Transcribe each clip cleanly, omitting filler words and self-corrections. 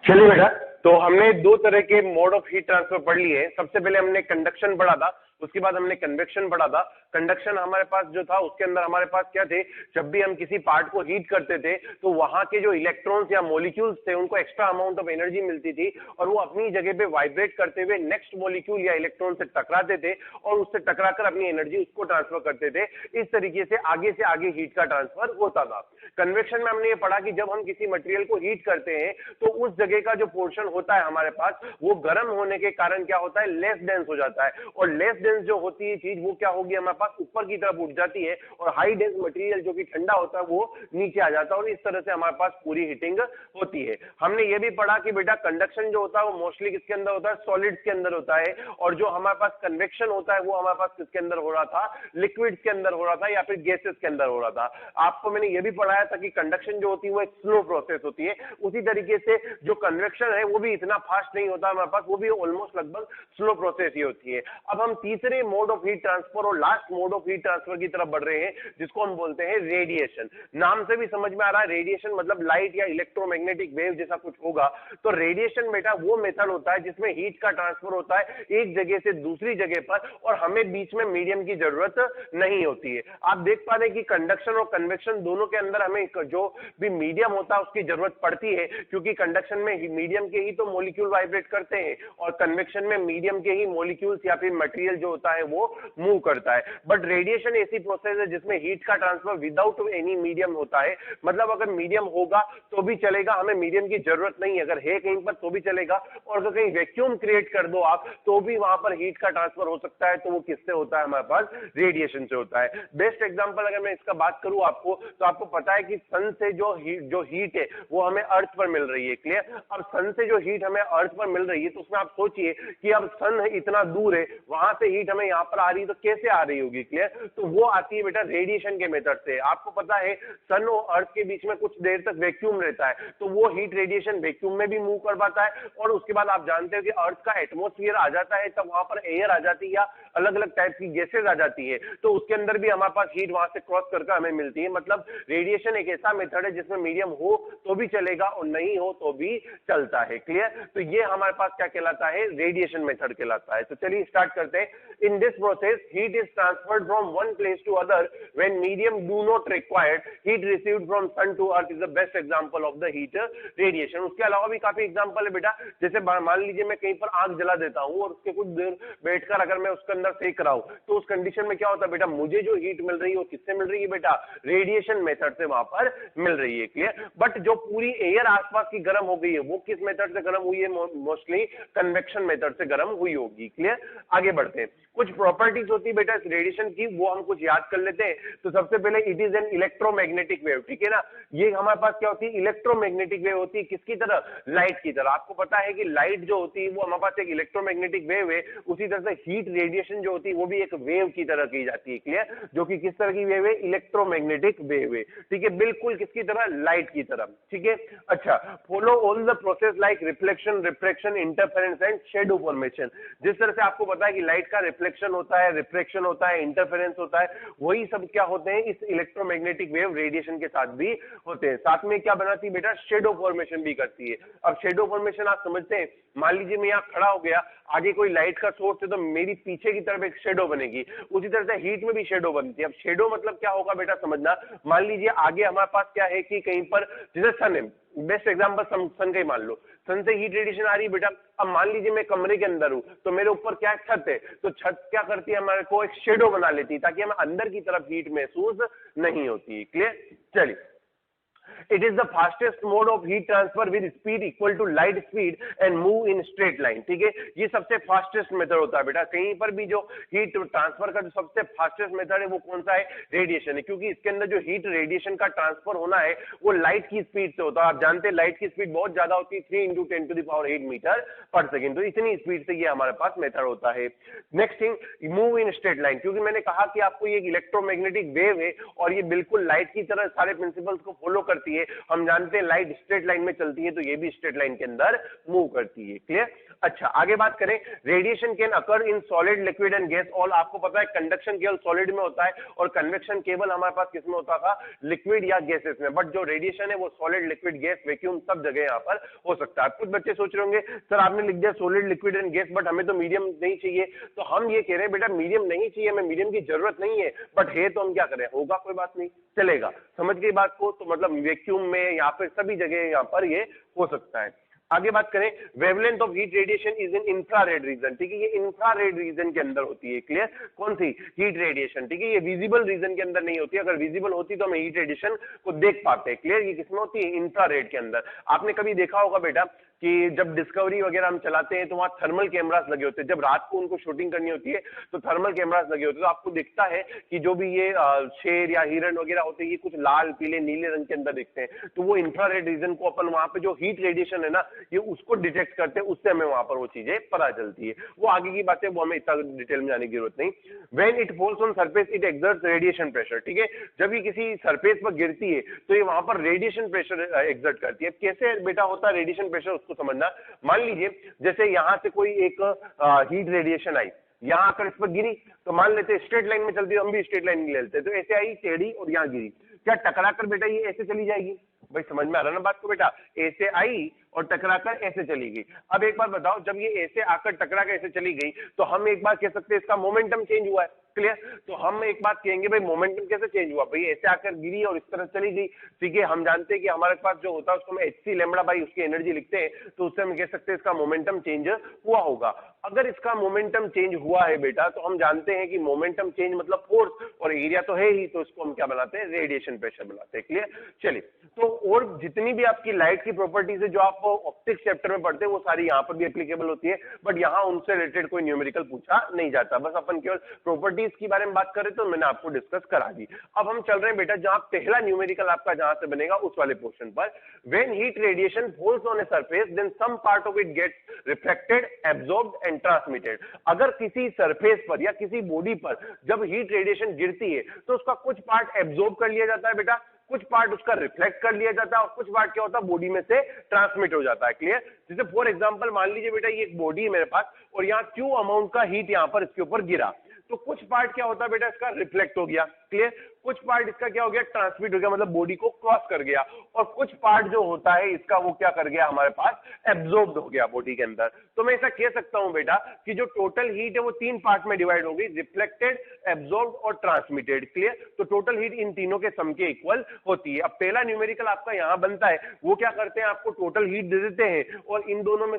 चलिए बेटा, तो हमने दो तरह के मोड ऑफ हीट ट्रांसफर पढ़ लिए। सबसे पहले हमने कंडक्शन पढ़ा था, उसके बाद हमने कन्वेक्शन पढ़ा था। कंडक्शन हमारे पास जो था उसके अंदर हमारे पास क्या थे, जब भी हम किसी पार्ट को हीट करते थे तो वहां के जो इलेक्ट्रॉन्स या मॉलिक्यूल्स थे उनको एक्स्ट्रा अमाउंट ऑफ एनर्जी मिलती थी और वो अपनी जगह पे वाइब्रेट करते हुए नेक्स्ट मॉलिक्यूल या इलेक्ट्रॉन से टकराते थे और उससे टकराकर अपनी एनर्जी उसको ट्रांसफर करते थे। इस तरीके से आगे हीट का ट्रांसफर होता था। कन्वेक्शन में हमने ये पढ़ा कि जब हम किसी मटेरियल को हीट करते हैं तो उस जगह का जो पोर्शन होता है हमारे पास, वो गर्म होने के कारण क्या होता है, लेस डेंस हो जाता है। और लेस डेंस जो होती है चीज, वो क्या होगी, हमारे पास ऊपर की तरफ उठ जाती है और हाई डेंस मटेरियल जो कि ठंडा होता है वो नीचे आ जाता है और इस तरह से हमारे पास पूरी हीटिंग होती है। हमने ये भी पढ़ा कि बेटा कंडक्शन जो होता है वो मोस्टली किसके अंदर होता है, सॉलिड्स के अंदर होता है। और जो हमारे पास कन्वेक्शन होता है वो हमारे पास किसके अंदर हो रहा था, लिक्विड्स के अंदर हो रहा था या फिर गैसेस के अंदर हो रहा था। आपको मैंने ये भी पढ़ाया था कि कंडक्शन जो होती है वो एक स्लो प्रोसेस होती है। उसी तरीके से जो कन्वेक्शन है वो भी इतना फास्ट नहीं होता हमारे पास, वो भी ऑलमोस्ट लगभग स्लो प्रोसेस ही होती है। अब हम तीसरे मोड ऑफ हीट ट्रांसफर और last mode of heat transfer की तरफ बढ़ रहे हैं, जिसको हम बोलते हैं रेडिएशन। नाम से भी समझ में आ रहा है, रेडिएशन मतलब लाइट या इलेक्ट्रोमैग्नेटिक वेव जैसा कुछ होगा। तो रेडिएशन बेटा वो मेथड होता है जिसमें हीट का ट्रांसफर होता है एक जगह से दूसरी जगह पर और हमें बीच में मीडियम की जरूरत नहीं होती है। आप देख पा रहे हैं कि कंडक्शन और कन्वेक्शन दोनों के अंदर हमें जो भी मीडियम होता है उसकी जरूरत पड़ती है, क्योंकि कंडक्शन में मीडियम के ही तो मॉलिक्यूल वाइब्रेट करते हैं और कन्वेक्शन में मीडियम के ही मॉलिक्यूल्स या फिर मटेरियल जो होता है वो मूव करता है। बट रेडिएशन ऐसी प्रोसेस है जिसमें हीट का ट्रांसफर विदाउट एनी मीडियम होता है। मतलब अगर मीडियम होगा तो भी चलेगा, हमें मीडियम की जरूरत नहीं है, अगर है कहीं पर तो भी चलेगा। और अगर कहीं वैक्यूम क्रिएट कर दो आप तो भी वहां पर हीट का ट्रांसफर हो सकता है। तो वो किससे होता है, हमारे पास रेडिएशन से होता है। बेस्ट एग्जांपल अगर मैं इसका बात करूं आपको, तो आपको पता है कि सन से जो हीट है वो हमें अर्थ पर मिल रही है। क्लियर? अब सन से जो हीट हमें अर्थ पर मिल रही है तो उसमें आप सोचिए कि अब सन इतना दूर है, वहां से हीट हमें यहाँ पर आ रही है तो कैसे आ रही होगी। क्लियर? तो वो आती है बेटा रेडिएशन के मेथड से। आपको पता है सन और अर्थ के बीच में कुछ देर तक वैक्यूम रहता है, तो वो हीट रेडिएशन वैक्यूम में भी मूव कर पाता है। और उसके बाद आप जानते हो कि अर्थ का एटमॉस्फेयर आ जाता है, तब वहां पर एयर आ जाती है या अलग अलग टाइप की गैसेज आ जाती है, तो उसके अंदर भी हमारे पास हीट वहां से क्रॉस करके हमें मिलती है। मतलब रेडिएशन एक ऐसा मेथड है जिसमें मीडियम हो तो भी चलेगा और नहीं हो तो भी चलता है। क्लियर? तो ये हमारे पास क्या कहलाता है, रेडिएशन मेथड कहलाता है। तो चलिए स्टार्ट करते हैं। In this process heat is transferred from one place to other when medium do not required. Heat received from sun to earth is the best example of the heat radiation. उसके अलावा भी काफी example है बेटा, जैसे मान लीजिए मैं कहीं पर आग जला देता हूं और उसके कुछ देर बैठकर अगर मैं उसके अंदर सेक रहा हूं, तो उस कंडीशन में क्या होता है बेटा, मुझे जो हीट मिल रही है वो किससे मिल रही है बेटा, रेडिएशन मेथड से वहां पर मिल रही है। क्लियर? बट जो पूरी एयर आसपास की गर्म हो गई है वो किस मेथड से गर्म हुई है, मोस्टली कन्वेक्शन मेथड से गर्म हुई होगी। क्लियर? आगे बढ़ते हैं। कुछ प्रॉपर्टीज होती है बेटा इस रेडिएशन की, वो हम कुछ याद कर लेते हैं। तो सबसे पहले it is an electromagnetic wave. ठीक है ना? ये हमारे पास क्या होती है, इलेक्ट्रोमैग्नेटिक वेव होती है। किसकी तरह, लाइट की तरह। आपको पता है कि लाइट जो होती है वो हमारे पास एक इलेक्ट्रोमैग्नेटिक वेव है, उसी तरह से हीट रेडिएशन जो होती है वो भी एक वेव की तरह की जाती है। क्लियर? जो कि किस तरह की वेव है, इलेक्ट्रोमैग्नेटिक वेव है। ठीक है? बिल्कुल किसकी तरह, लाइट की तरह। ठीक है? अच्छा, follow all the process like reflection, refraction, interference and shadow formation. जिस तरह से आपको पता है कि लाइट का रिफ्लेक्शन होता है, रिफ्रैक्शन होता है, इंटरफेरेंस होता है, वही सब क्या होते हैं इस इलेक्ट्रोमैग्नेटिक वेव रेडिएशन के साथ भी होते हैं। साथ में क्या बनाती है बेटा, शैडो फॉर्मेशन भी करती है। अब शैडो फॉर्मेशन आप समझते हैं, मान लीजिए मैं यहाँ खड़ा हो गया, आगे कोई लाइट का सोर्स है तो मेरी पीछे की तरफ एक शेडो बनेगी। उसी तरह से हीट में भी शेडो बनती है। अब शेडो मतलब क्या होगा बेटा, समझना। मान लीजिए आगे हमारे पास क्या है कि कहीं पर, जैसे सन है, बेस्ट एग्जांपल सन का ही मान लो। सन से हीट रेडिएशन आ रही है बेटा। अब मान लीजिए मैं कमरे के अंदर हूं, तो मेरे ऊपर क्या छत है, तो छत क्या करती है, हमारे को एक शेडो बना लेती है ताकि हमें अंदर की तरफ हीट महसूस नहीं होती है। क्लियर? चलिए, it is the fastest mode of heat transfer with speed equal to light speed and move in straight line। ठीक है? ये सबसे फास्टेस्ट मेथड होता है बेटा। कहीं पर भी जो हीट ट्रांसफर का जो सबसे फास्टेस्ट मेथड है वो कौन सा है, रेडिएशन है। क्योंकि इसके अंदर जो हीट रेडिएशन का ट्रांसफर होना है वो लाइट की स्पीड से होता है। आप जानते हैं लाइट की स्पीड बहुत ज्यादा होती है, 3 × 10⁸ मीटर पर सेकेंड। तो इतनी स्पीड से ये हमारे पास मेथड होता है। Next thing, move in straight line. क्योंकि मैंने कहा कि आपको ये इलेक्ट्रोमैग्नेटिक वेव है और ये बिल्कुल लाइट की तरह सारे प्रिंसिपल्स को फॉलो करती होती है, हम जानते हैं लाइट स्ट्रेट लाइन में चलती है, तो ये भी स्ट्रेट लाइन के अंदर मूव करती है। क्लियर? अच्छा, आगे बात करें, radiation can occur in solid, liquid and gas all. आपको पता है कंडक्शन केवल सॉलिड में होता है और कन्वेक्शन केवल हमारे पास किसमें होता था, लिक्विड या गैसेस में। बट जो रेडिएशन है वो सॉलिड, लिक्विड, गैस, वैक्यूम सब जगह यहाँ पर हो सकता है। कुछ बच्चे सोच रहे होंगे सर आपने लिख दिया solid, liquid and gas, but हमें तो मीडियम नहीं चाहिए। तो हम ये कह रहे हैं बेटा मीडियम नहीं चाहिए, हमें मीडियम की जरूरत नहीं है, बट है तो हम क्या करें, होगा कोई बात नहीं, चलेगा। समझ गई बात को? तो मतलब वैक्यूम में या फिर सभी जगह यहाँ पर ये हो सकता है। आगे बात करें, wavelength of heat radiation is in infrared reason. ठीक है, ये इंफ्रारेड रीजन के अंदर होती है। क्लियर? कौन सी? Heat radiation. ठीक है, ये विजिबल रीजन के अंदर नहीं होती, अगर विजिबल होती तो हम हीट रेडिएशन को देख पाते हैं। क्लियर? ये किसमें होती है? इंफ्रारेड के अंदर। आपने कभी देखा होगा बेटा कि जब डिस्कवरी वगैरह हम चलाते हैं तो वहां थर्मल कैमरास लगे होते हैं, जब रात को उनको शूटिंग करनी होती है तो थर्मल कैमरास लगे होते हैं, तो आपको दिखता है कि जो भी ये शेर या हिरण वगैरह होते हैं ये कुछ लाल, पीले, नीले रंग के अंदर दिखते हैं। तो वो इंफ्रारेड रीजन को अपन वहां पे जो हीट रेडिएशन है ना, ये उसको डिटेक्ट करते हैं, उससे हमें वहां पर वो चीजें पता चलती है। वो आगे की बातें, वो हमें इतना डिटेल में जाने की जरूरत नहीं। When it falls on surface it exerts radiation pressure. ठीक है, जब ये किसी सरफेस पर गिरती है तो ये वहां पर रेडिएशन प्रेशर एक्सर्ट करती है। कैसे बेटा होता है रेडिएशन प्रेशर, उसको समझना। मान लीजिए जैसे यहां से कोई एक हीट रेडिएशन आई, यहां आकर इस पर गिरी, तो मान लेते स्ट्रेट लाइन में चलती है, हम भी स्ट्रेट लाइन ले लेते हैं, तो ऐसे आई, टेढ़ी और यहां गिरी, क्या टकराकर बेटा ये ऐसे चली जाएगी? भाई समझ में आ रहा ना बात को बेटा? ऐसे आई और टकराकर ऐसे चली गई। अब एक बात बताओ, जब ये ऐसे आकर टकरा कर ऐसे चली गई तो हम एक बात कह सकते हैं इसका मोमेंटम चेंज हुआ है। क्लियर? तो हम एक बात कहेंगे भाई मोमेंटम कैसे चेंज हुआ? भाई ऐसे आकर गिरी और इस तरह चली गई। ठीक है, हम जानते हैं कि हमारे पास जो होता है उसको हम hc लैम्बडा बाई उसकी एनर्जी लिखते हैं, तो उससे हम कह सकते हैं इसका मोमेंटम चेंज हुआ होगा। अगर इसका मोमेंटम चेंज हुआ है बेटा तो हम जानते हैं कि मोमेंटम चेंज मतलब फोर्स, और एरिया तो है ही, तो इसको हम क्या बनाते हैं? रेडिएशन प्रेशर बनाते हैं। क्लियर? चलिए, तो और जितनी भी आपकी लाइट की प्रॉपर्टीज है जो आप ऑप्टिक्स चैप्टर में पढ़ते हैं वो सारी यहाँ पर भी एप्लीकेबल होती है, बट यहाँ उनसे रिलेटेड कोई न्यूमेरिकल पूछा नहीं जाता, बस अपन केवल प्रॉपर्टीज की बारे में बात करें तो मैंने आपको डिस्कस करा दी। अब हम चल रहे हैं बेटा जहां पहला न्यूमेरिकल आपका जहां से बनेगा उस वाले पोर्शन पर। When heat radiation falls on a surface then some part of it gets reflected, absorbed and transmitted. अगर किसी सरफेस पर या किसी बॉडी पर जब हीट रेडिएशन गिरती है तो उसका कुछ पार्ट एब्जॉर्ब कर लिया जाता है बेटा, कुछ पार्ट उसका रिफ्लेक्ट कर लिया जाता है और कुछ पार्ट क्या होता है? बॉडी में से ट्रांसमिट हो जाता है। क्लियर? जैसे फॉर एग्जांपल मान लीजिए बेटा ये एक बॉडी है मेरे पास और यहाँ क्यू अमाउंट का हीट यहाँ पर इसके ऊपर गिरा, तो कुछ पार्ट क्या होता है बेटा? इसका रिफ्लेक्ट हो गया। क्लियर? कुछ पार्ट इसका क्या हो गया? ट्रांसमिट हो गया, मतलब बॉडी को क्रॉस कर गया, और कुछ पार्ट जो होता है इसका वो क्या कर गया? हमारे पास एब्जॉर्ब्ड हो गया बॉडी के अंदर। तो मैं ऐसा कह सकता हूं बेटा कि जो टोटल हीट है वो तीन पार्ट में डिवाइड हो गई, रिफ्लेक्टेड, एब्जॉर्ब्ड और ट्रांसमिटेड। क्लियर? तो टोटल हीट इन तीनों के सम के इक्वल होती है। अब पहला न्यूमेरिकल आपका यहां बनता है, वो क्या करते हैं? आपको टोटल हीट दे देते हैं और इन दोनों में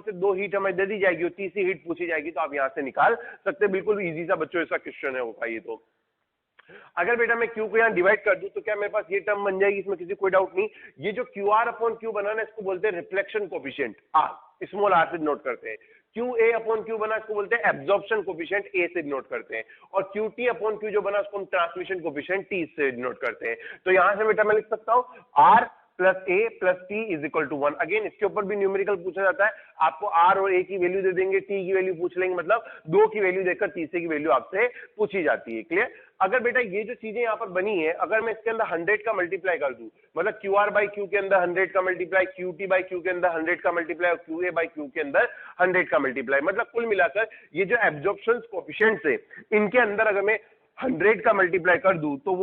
से दो हीट हमें दे दी जाएगी और तीसरी हीट पूछी जाएगी, तो आप यहां से निकाल सकते हैं। बिल्कुल इजी सा बच्चों ऐसा क्वेश्चन है होगा ये। तो अगर बेटा मैं Q को यहाँ डिवाइड कर दूं तो क्या मेरे पास ये टर्म बन जाएगी, इसमें किसी कोई डाउट नहीं। ये जो QR अपॉन Q बना ना, इसको बोलते हैं reflection coefficient, R, small r से नोट करते हैं। QA अपॉन Q बना, इसको बोलते हैं एब्जॉर्प्शन कोफिशिएंट, A से नोट करते हैं। और QT अपॉन Q जो बना उसको हम ट्रांसमिशन कोफिशिएंट T से नोट करते हैं। तो यहां से बेटा मैं लिख सकता हूं R plus A plus T is equal to 1। Again इसके ऊपर भी न्यूमेरिकल पूछा जाता है, आपको R और A की वैल्यू दे देंगे, T की वैल्यू पूछ लेंगे, मतलब 2 की वैल्यू देकर तीसरे की वैल्यू आपसे पूछी जाती है। क्लियर? अगर बेटा ये जो चीजें यहाँ पर बनी है, अगर मैं इसके अंदर 100 का मल्टीप्लाई कर दूं, मतलब QR बाई Q के अंदर 100 का मल्टीप्लाई, QT बाई Q के अंदर 100 का मल्टीप्लाई और QA बाई Q के अंदर 100 का मल्टीप्लाई, मतलब कुल मिलाकर ये जो एब्जॉर्प्शन कोफिशिएंट्स है इनके अंदर अगर मैं 100 का मल्टीप्लाई कर दूं तो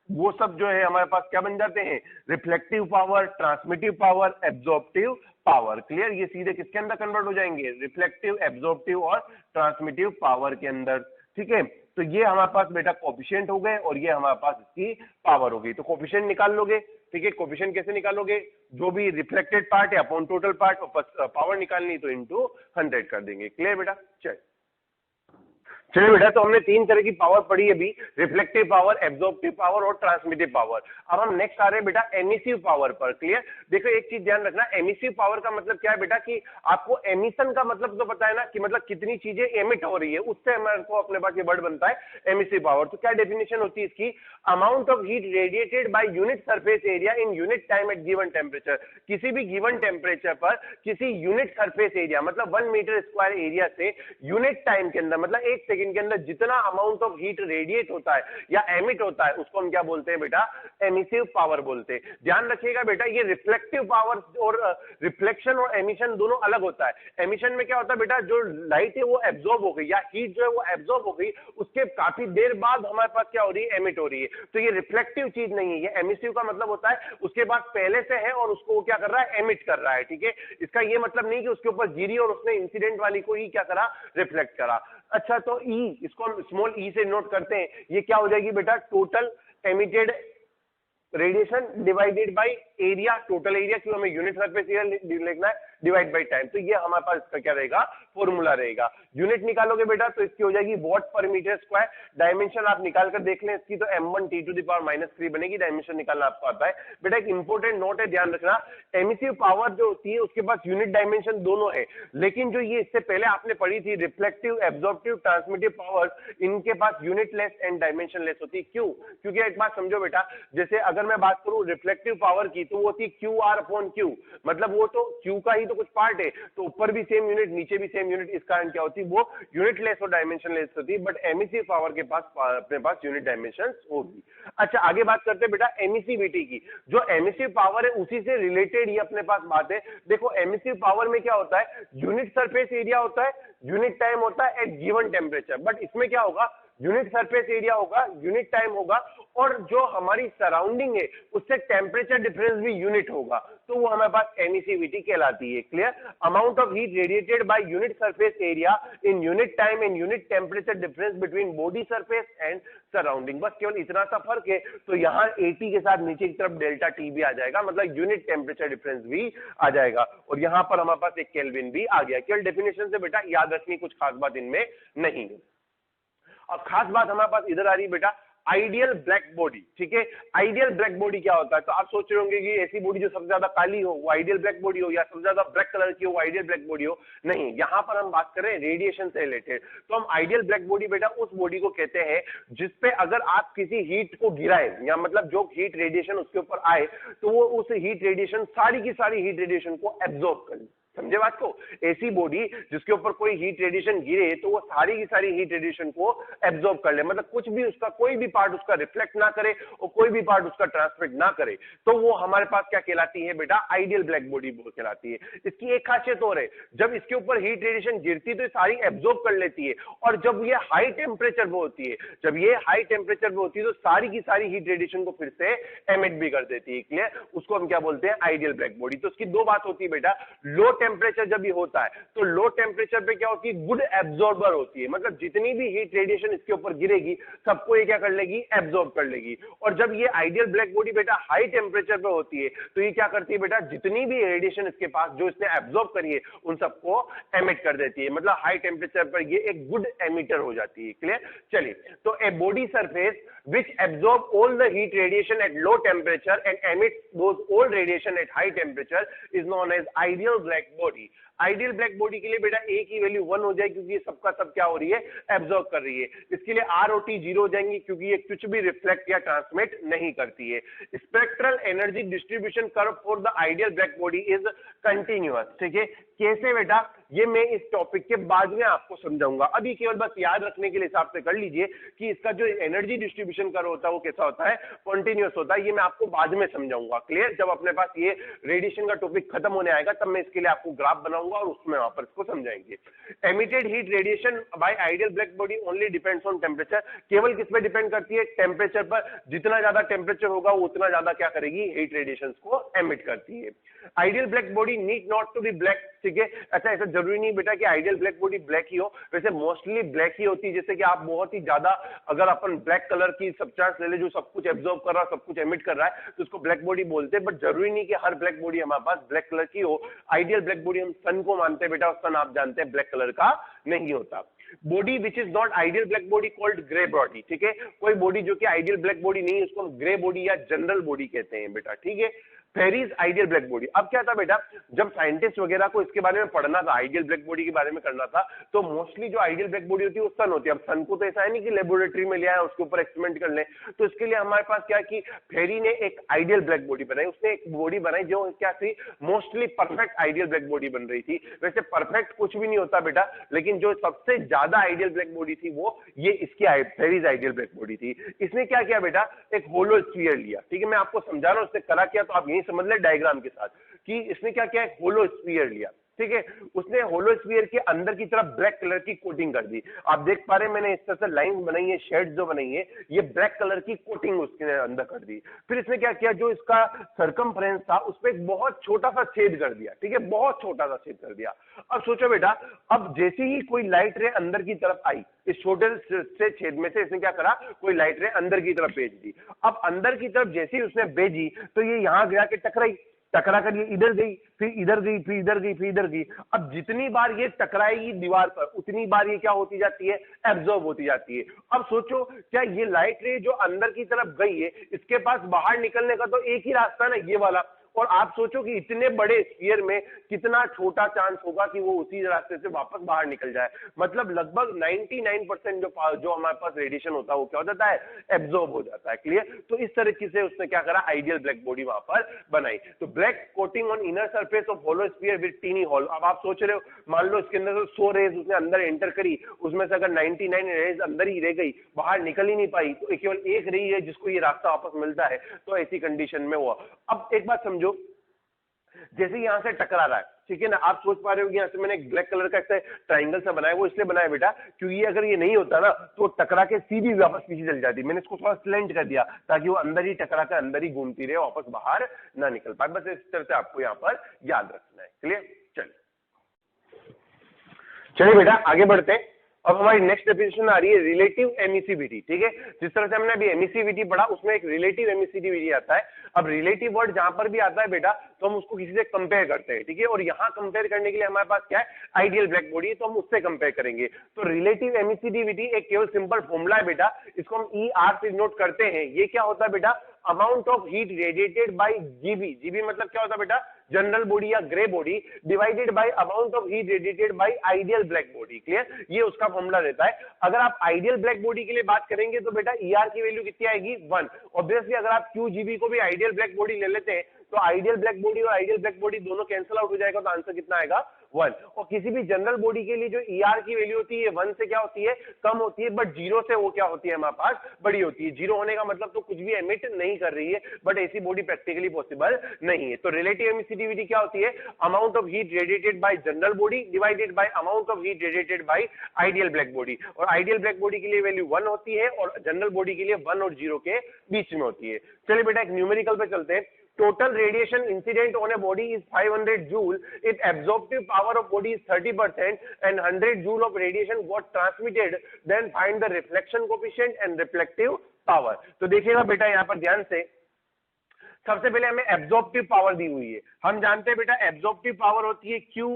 वो सब जो है हमारे पास क्या बन जाते हैं? Reflective power, transmittive power, absorptive power. Clear? ये सीधे किसके अंदर कन्वर्ट हो जाएंगे? रिफ्लेक्टिव, एब्जॉर्प्टिव और ट्रांसमिटिव पावर के अंदर। ठीक है, तो ये हमारे पास बेटा कोफिशिएंट हो गए और ये हमारे पास इसकी पावर हो गई। तो कोफिशिएंट निकाल लोगे। ठीक है, कोफिशिएंट कैसे निकालोगे? जो भी रिफ्लेक्टेड पार्ट है अपॉन टोटल पार्ट, और पावर निकालनी तो इनटू 100 कर देंगे। क्लियर बेटा? चलिए बेटा, तो हमने तीन तरह की पावर पढ़ी अभी, रिफ्लेक्टिव पावर, एब्जॉर्प्टिव पावर और ट्रांसमिटिव पावर। अब हम नेक्स्ट आ रहे हैं बेटा एमिसिव पावर पर। क्लियर? देखो एक चीज ध्यान रखना, एमिसिव पावर का मतलब क्या है बेटा कि आपको एमिशन का मतलब तो पता है ना कि मतलब कितनी चीजें एमिट हो रही है, उससे हमारे को अपने पास ये वर्ड बनता है एमिसिव पावर। तो क्या डेफिनेशन होती है इसकी? Amount of heat radiated by unit surface area in unit time at given temperature. किसी भी गिवन टेम्परेचर पर किसी यूनिट सरफेस एरिया मतलब 1 मीटर स्क्वायर एरिया से यूनिट टाइम के अंदर, मतलब 1 सेकंड इनके अंदर जितना अमाउंट ऑफ हीट रेडिएट होता है या एमिट होता है उसको हम क्या बोलते हैं बेटा, एमिसिव पावर बोलते हैं। ध्यान रखिएगा बेटा, ये रिफ्लेक्टिव पावर और रिफ्लेक्शन और एमिशन दोनों अलग होता है। एमिशन में क्या होता है बेटा, जो लाइट है वो एब्जॉर्ब हो गई या हीट जो है वो एब्जॉर्ब हो गई, उसके काफी देर बाद हमारे पास क्या हो रही है, एमिट हो रही है। तो ये रिफ्लेक्टिव चीज नहीं है, ये एमिसिव का मतलब होता है उसके बाद पहले से है और उसको वो क्या कर रहा है, एमिट कर रहा है। ठीक है, इसका ये मतलब नहीं कि उसके ऊपर गिरी और उसने इंसिडेंट वाली को ही क्या करा, रिफ्लेक्ट करा। अच्छा, तो ई, इसको हम स्मॉल ई से नोट करते हैं, ये क्या हो जाएगी बेटा, total emitted radiation divided by area, total area, क्यों हमें यूनिट सरफेस एरिया लिखना है, डिवाइड बाय टाइम। तो ये हमारे पास इसका क्या रहेगा, फॉर्मूला रहेगा। यूनिट निकालोगे बेटा तो इसकी हो जाएगी वॉट पर मीटर स्क्वायर। डायमेंशन आप निकाल कर देख लें इसकी, तो m1 T⁻³ बनेगी। डायमेंशन निकालना आपको आता है बेटा। एक इंपॉर्टेंट नोट है, ध्यान रखना, एमिसिव पावर जो होती है उसके पास यूनिट डायमेंशन दोनों है, लेकिन जो ये इससे पहले आपने पढ़ी थी रिफ्लेक्टिव, एब्जॉर्प्टिव, ट्रांसमिटिव पावर, इनके पास unitless and dimensionless होती है। क्यों? क्योंकि एक बात समझो बेटा, जैसे अगर मैं बात करूं रिफ्लेक्टिव पावर की, तो वो होती है QR/Q, मतलब वो तो Q का ही तो कुछ पार्ट है, तो ऊपर भी सेम यूनिट नीचे भी सेम यूनिट, इस कारण क्या होती है, वो यूनिट लेस और डायमेंशन लेस होती है। बट एमिसिव पावर के पास अपने पास यूनिट डायमेंशन होगी। अच्छा, आगे बात करते हैं बेटा एमिसिविटी की। जो एमिसिव पावर है उसी से रिलेटेड ही अपने पास बात है। देखो, एमिसिव पावर में क्या होता है, यूनिट सरफेस एरिया होता है, यूनिट टाइम होता है एट गिवन टेम्परेचर। बट इसमें क्या होगा, यूनिट सरफेस एरिया होगा, यूनिट टाइम होगा, और जो हमारी सराउंडिंग है उससे टेम्परेचर डिफरेंस भी यूनिट होगा, तो वो हमारे पास एमिसिविटी कहलाती है। Clear? Amount of heat radiated by unit surface area in unit time and unit temperature difference between body surface and surrounding. बस केवल इतना सा फर्क है, तो यहाँ 80 के साथ नीचे की तरफ डेल्टा टी भी आ जाएगा, मतलब यूनिट टेम्परेचर डिफरेंस भी आ जाएगा, और यहाँ पर हमारे पास एक केल्विन भी आ गया। केवल डेफिनेशन से बेटा याद रखनी, कुछ खास बात इनमें नहीं है। अब खास बात हमारे पास इधर आ रही बेटा, आइडियल ब्लैक बॉडी। ठीक है, आइडियल ब्लैक बॉडी क्या होता है, तो आप सोच रहे होंगे कि ऐसी बॉडी जो सबसे ज्यादा काली हो वो आइडियल ब्लैक बॉडी हो, या सबसे ज्यादा ब्लैक कलर की हो वो आइडियल ब्लैक बॉडी हो। नहीं, यहां पर हम बात कर रहे हैं रेडिएशन से रिलेटेड। तो हम आइडियल ब्लैक बॉडी बेटा उस बॉडी को कहते हैं जिसपे अगर आप किसी हीट को गिराएं, या मतलब जो हीट रेडिएशन उसके ऊपर आए, तो वो उस हीट रेडिएशन, सारी की सारी हीट रेडिएशन को एब्जॉर्ब कर ले। समझे बात को? ऐसी बॉडी जिसके ऊपर कोई हीट रेडिएशन गिरे तो वो सारी की सारी हीट रेडिएशन को एब्जॉर्ब कर ले, मतलब कुछ भी उसका, कोई भी पार्ट उसका रिफ्लेक्ट ना करे और कोई भी पार्ट उसका ट्रांसमिट ना करे, तो वो हमारे पास क्या कहलाती है बेटा, आइडियल ब्लैक बॉडी कहलाती है। इसकी एक खासियत और है, जब इसके ऊपर हीट रेडिएशन गिरती है तो सारी एब्जॉर्ब कर लेती है, और जब ये हाई टेम्परेचर पे होती है, जब ये हाई टेम्परेचर पे होती है तो सारी की सारी हीट रेडिएशन को फिर से एमिट भी कर देती है। क्लियर? उसको हम क्या बोलते हैं, आइडियल ब्लैक बॉडी। तो उसकी दो बात होती है बेटा, लो टेम्परेचर जब ये होता है तो लो टेम्परेचर पे क्या होती है, गुड एब्जॉर्बर होती है, मतलब जितनी भी हीट रेडिएशन इसके ऊपर गिरेगी सबको ये क्या कर लेगी, एब्जॉर्ब कर लेगी। और जब ये आइडियल ब्लैक बॉडी बेटा हाई टेम्परेचर पे होती है तो ये क्या करती है बेटा, जितनी भी रेडिएशन इसके पास जो इसने एब्जॉर्ब करी है उन सबको एमिट कर देती है, मतलब हाई टेम्परेचर पर ये एक गुड एमिटर हो जाती है। क्लियर? चलिए, तो a body surface which absorb all the heat radiation at low temperature and emits those old radiation at high temperature is known as ideal black body। Ideal black body के लिए बेटा ए की value 1 हो जाएगी क्योंकि ये सबका सब क्या हो रही है, एब्जॉर्ब कर रही है। इसके लिए आर और टी 0 हो जाएंगी क्योंकि ये कुछ भी रिफ्लेक्ट या ट्रांसमिट नहीं करती है। Spectral energy distribution curve for the ideal black body is continuous. ठीक है, कैसे बेटा, ये मैं इस टॉपिक के बाद में आपको समझाऊंगा, अभी केवल बस याद रखने के लिए हिसाब से कर लीजिए कि इसका जो एनर्जी डिस्ट्रीब्यूशन कर्व होता है वो कैसा होता है, कॉन्टिन्यूअस होता है। ये मैं आपको बाद में समझाऊंगा। क्लियर? जब अपने पास ये रेडिएशन का टॉपिक खत्म होने आएगा तब मैं इसके लिए आपको ग्राफ बनाऊंगा और उसमें वहां पर इसको समझाएंगे। Emitted heat radiation by ideal black body only depends on temperature. केवल किस पे डिपेंड करती है, टेम्परेचर पर। जितना ज्यादा टेम्परेचर होगा उतना ज्यादा क्या करेगी, हीट रेडिएशन को एमिट करती है। Ideal black body need not to be black. ठीक है, अच्छा ऐसा जरूरी नहीं बेटा कि आइडियल ब्लैक बॉडी ब्लैक ही हो, वैसे मोस्टली ब्लैक ही होती है। जैसे कि आप बहुत ही ज्यादा अगर अपन ब्लैक कलर की सब्सटेंस ले ले जो सब कुछ एब्जॉर्ब कर रहा है, सब कुछ एमिट कर रहा है, तो उसको ब्लैक बॉडी बोलते हैं। बट जरूरी नहीं कि हर ब्लैक बॉडी हमारे पास ब्लैक कलर की हो। आइडियल ब्लैक बॉडी हम सन को मानते हैं बेटा, और सन आप जानते हैं ब्लैक कलर का नहीं होता। Body which is not ideal black body called grey body. ठीक है, कोई बॉडी जो कि आइडियल ब्लैक बॉडी नहीं है उसको हम ग्रे बॉडी या जनरल बॉडी कहते हैं बेटा। ठीक है, फेरीज आइडियल ब्लैक बॉडी। अब क्या था बेटा, जब साइंटिस्ट वगैरह को इसके बारे में पढ़ना था, आइडियल ब्लैक बॉडी के बारे में करना था, तो मोस्टली जो आइडियल ब्लैक बॉडी होती है वो सन होती है। अब सन को तो ऐसा है नहीं कि लेबोरेटरी में लिया है उसके ऊपर एक्सपेरिमेंट कर ले, तो इसके लिए हमारे पास क्या कि फेरी ने एक आइडियल ब्लैक बॉडी बनाई, उसने एक बॉडी बनाई जो क्या थी, mostly perfect ideal black body बन रही थी। वैसे परफेक्ट कुछ भी नहीं होता बेटा, लेकिन जो सबसे ज्यादा आइडियल ब्लैक बॉडी थी वो ये इसकी फेरीज आइडियल ब्लैक बॉडी थी। इसने क्या किया बेटा, एक होलो स्फीयर लिया, ठीक है, मैं आपको समझा रहा हूं उसने करा क्या, तो आप यही समझ ले डायग्राम के साथ कि इसने क्या किया, एक होलो स्फीयर लिया, ठीक है। उसने होलो स्फीयर के अंदर की तरफ ब्लैक कलर की कोटिंग कर दी। आप देख पा रहे हैं मैंने इस तरह से लाइन बनाई है, शेड्स जो बनाई है, ये ब्लैक कलर की कोटिंग उसके अंदर कर दी। फिर इसने क्या किया, जो इसका सरकमफ्रेंस था उस पर एक बहुत छोटा सा छेद कर दिया, ठीक है, बहुत छोटा सा छेद कर दिया। अब सोचो बेटा, अब जैसे ही कोई लाइट रे अंदर की तरफ आई, इस छोटे से छेद में से इसने क्या करा, कोई लाइट रे अंदर की तरफ भेज दी। अब अंदर की तरफ जैसे ही उसने भेजी तो ये यहां गया कि टकराई, टकरा कर ये इधर गई, फिर इधर गई, फिर इधर गई, फिर इधर गई। अब जितनी बार ये टकराएगी दीवार पर उतनी बार ये क्या होती जाती है, एब्जॉर्ब होती जाती है। अब सोचो, क्या ये लाइट रे जो अंदर की तरफ गई है, इसके पास बाहर निकलने का तो एक ही रास्ता है ना, ये वाला, और आप सोचो कि इतने बड़े स्फीयर में कितना छोटा चांस होगा कि वो उसी रास्ते से वापस बाहर निकल जाए। मतलब लगभग 99% जो हमारे पास रेडिएशन होता है वो क्या हो जाता है, एब्जॉर्ब हो जाता है। क्लियर? तो इस तरीके से उसने क्या करा, आइडियल ब्लैक बॉडी वहां पर बनाई। तो black coating on inner surface of hollow sphere with tiny hole. अब आप सोच रहे हो, मान लो इसके अंदर 100 रेज उसने अंदर एंटर करी, उसमें से अगर 99 रेज अंदर ही रह गई, बाहर निकल ही नहीं पाई, तो केवल एक रही है जिसको ये रास्ता वापस मिलता है, तो ऐसी कंडीशन में हुआ। अब एक बात समझो, जैसे यहां से टकरा रहा है, ठीक है ना, आप सोच पा रहे हो कि यहां से मैंने एक ब्लैक कलर का ऐसे ट्रायंगल सा बनाया, वो इसलिए बनाया बेटा क्योंकि अगर ये नहीं होता ना तो टकरा के सीधी वापस पीछे चल जाती। मैंने इसको थोड़ा स्लेंट कर दिया ताकि वो अंदर ही टकरा कर अंदर ही घूमती रहे, वापस बाहर ना निकल पाए। बस इस तरह से आपको यहाँ पर याद रखना है। क्लियर? चलिए बेटा आगे बढ़ते हैं। अब हमारी नेक्स्ट डेफिनेशन आ रही है रिलेटिव एमिसिविटी, ठीक है। जिस तरह से हमने अभी एमिसिविटी पढ़ा उसमें एक रिलेटिव एमिसिविटी आता है। अब रिलेटिव वर्ड जहां पर भी आता है बेटा तो हम उसको किसी से कंपेयर करते हैं, ठीक है, और यहाँ कंपेयर करने के लिए हमारे पास क्या है, आइडियल ब्लैक बॉडी है, तो हम उससे कंपेयर करेंगे। तो रिलेटिव एमिसिविटी एक केवल सिंपल फॉर्मूला है बेटा, इसको हम ER से नोट करते हैं। ये क्या होता है बेटा, amount of heat radiated by GB. GB मतलब क्या होता है बेटा, जनरल बॉडी या grey body, divided by amount of heat radiated by ideal black body. Clear? ये उसका फॉर्मूला रहता है। अगर आप आइडियल ब्लैक बॉडी के लिए बात करेंगे तो बेटा ER की वैल्यू कितनी आएगी, 1। ऑब्वियसली अगर आप QGB को भी आइडियल ब्लैक बॉडी ले लेते हैं तो आइडियल ब्लैक बॉडी और आइडियल ब्लैक बॉडी दोनों कैंसिल आउट हो जाएगा, तो आंसर कितना आएगा, 1। और किसी भी जनरल बॉडी के लिए जो ER की वैल्यू होती है 1 से क्या होती है, कम होती है, बट 0 से वो क्या होती है हमारे पास, बड़ी होती है। 0 होने का मतलब तो कुछ भी एमिट नहीं कर रही है, बट ऐसी बॉडी प्रैक्टिकली पॉसिबल नहीं है। तो रिलेटिव एमिसिविटी क्या होती है, amount of heat radiated by general body divided by amount of heat radiated by ideal black body. और आइडियल ब्लैक बॉडी के लिए वैल्यू 1 होती है और जनरल बॉडी के लिए 1 और 0 के बीच में होती है। चलिए बेटा एक न्यूमेरिकल पे चलते हैं। Total radiation incident on a body is 500 joule. If absorptive power of body is 30% and 100 joule of radiation got transmitted, then find the reflection coefficient and reflective power. तो देखिएगा बेटा यहाँ पर ध्यान से, सबसे पहले हमें एब्जॉर्प्टिव पावर दी हुई है। हम जानते हैं बेटा एब्जॉर्प्टिव पावर होती है Q,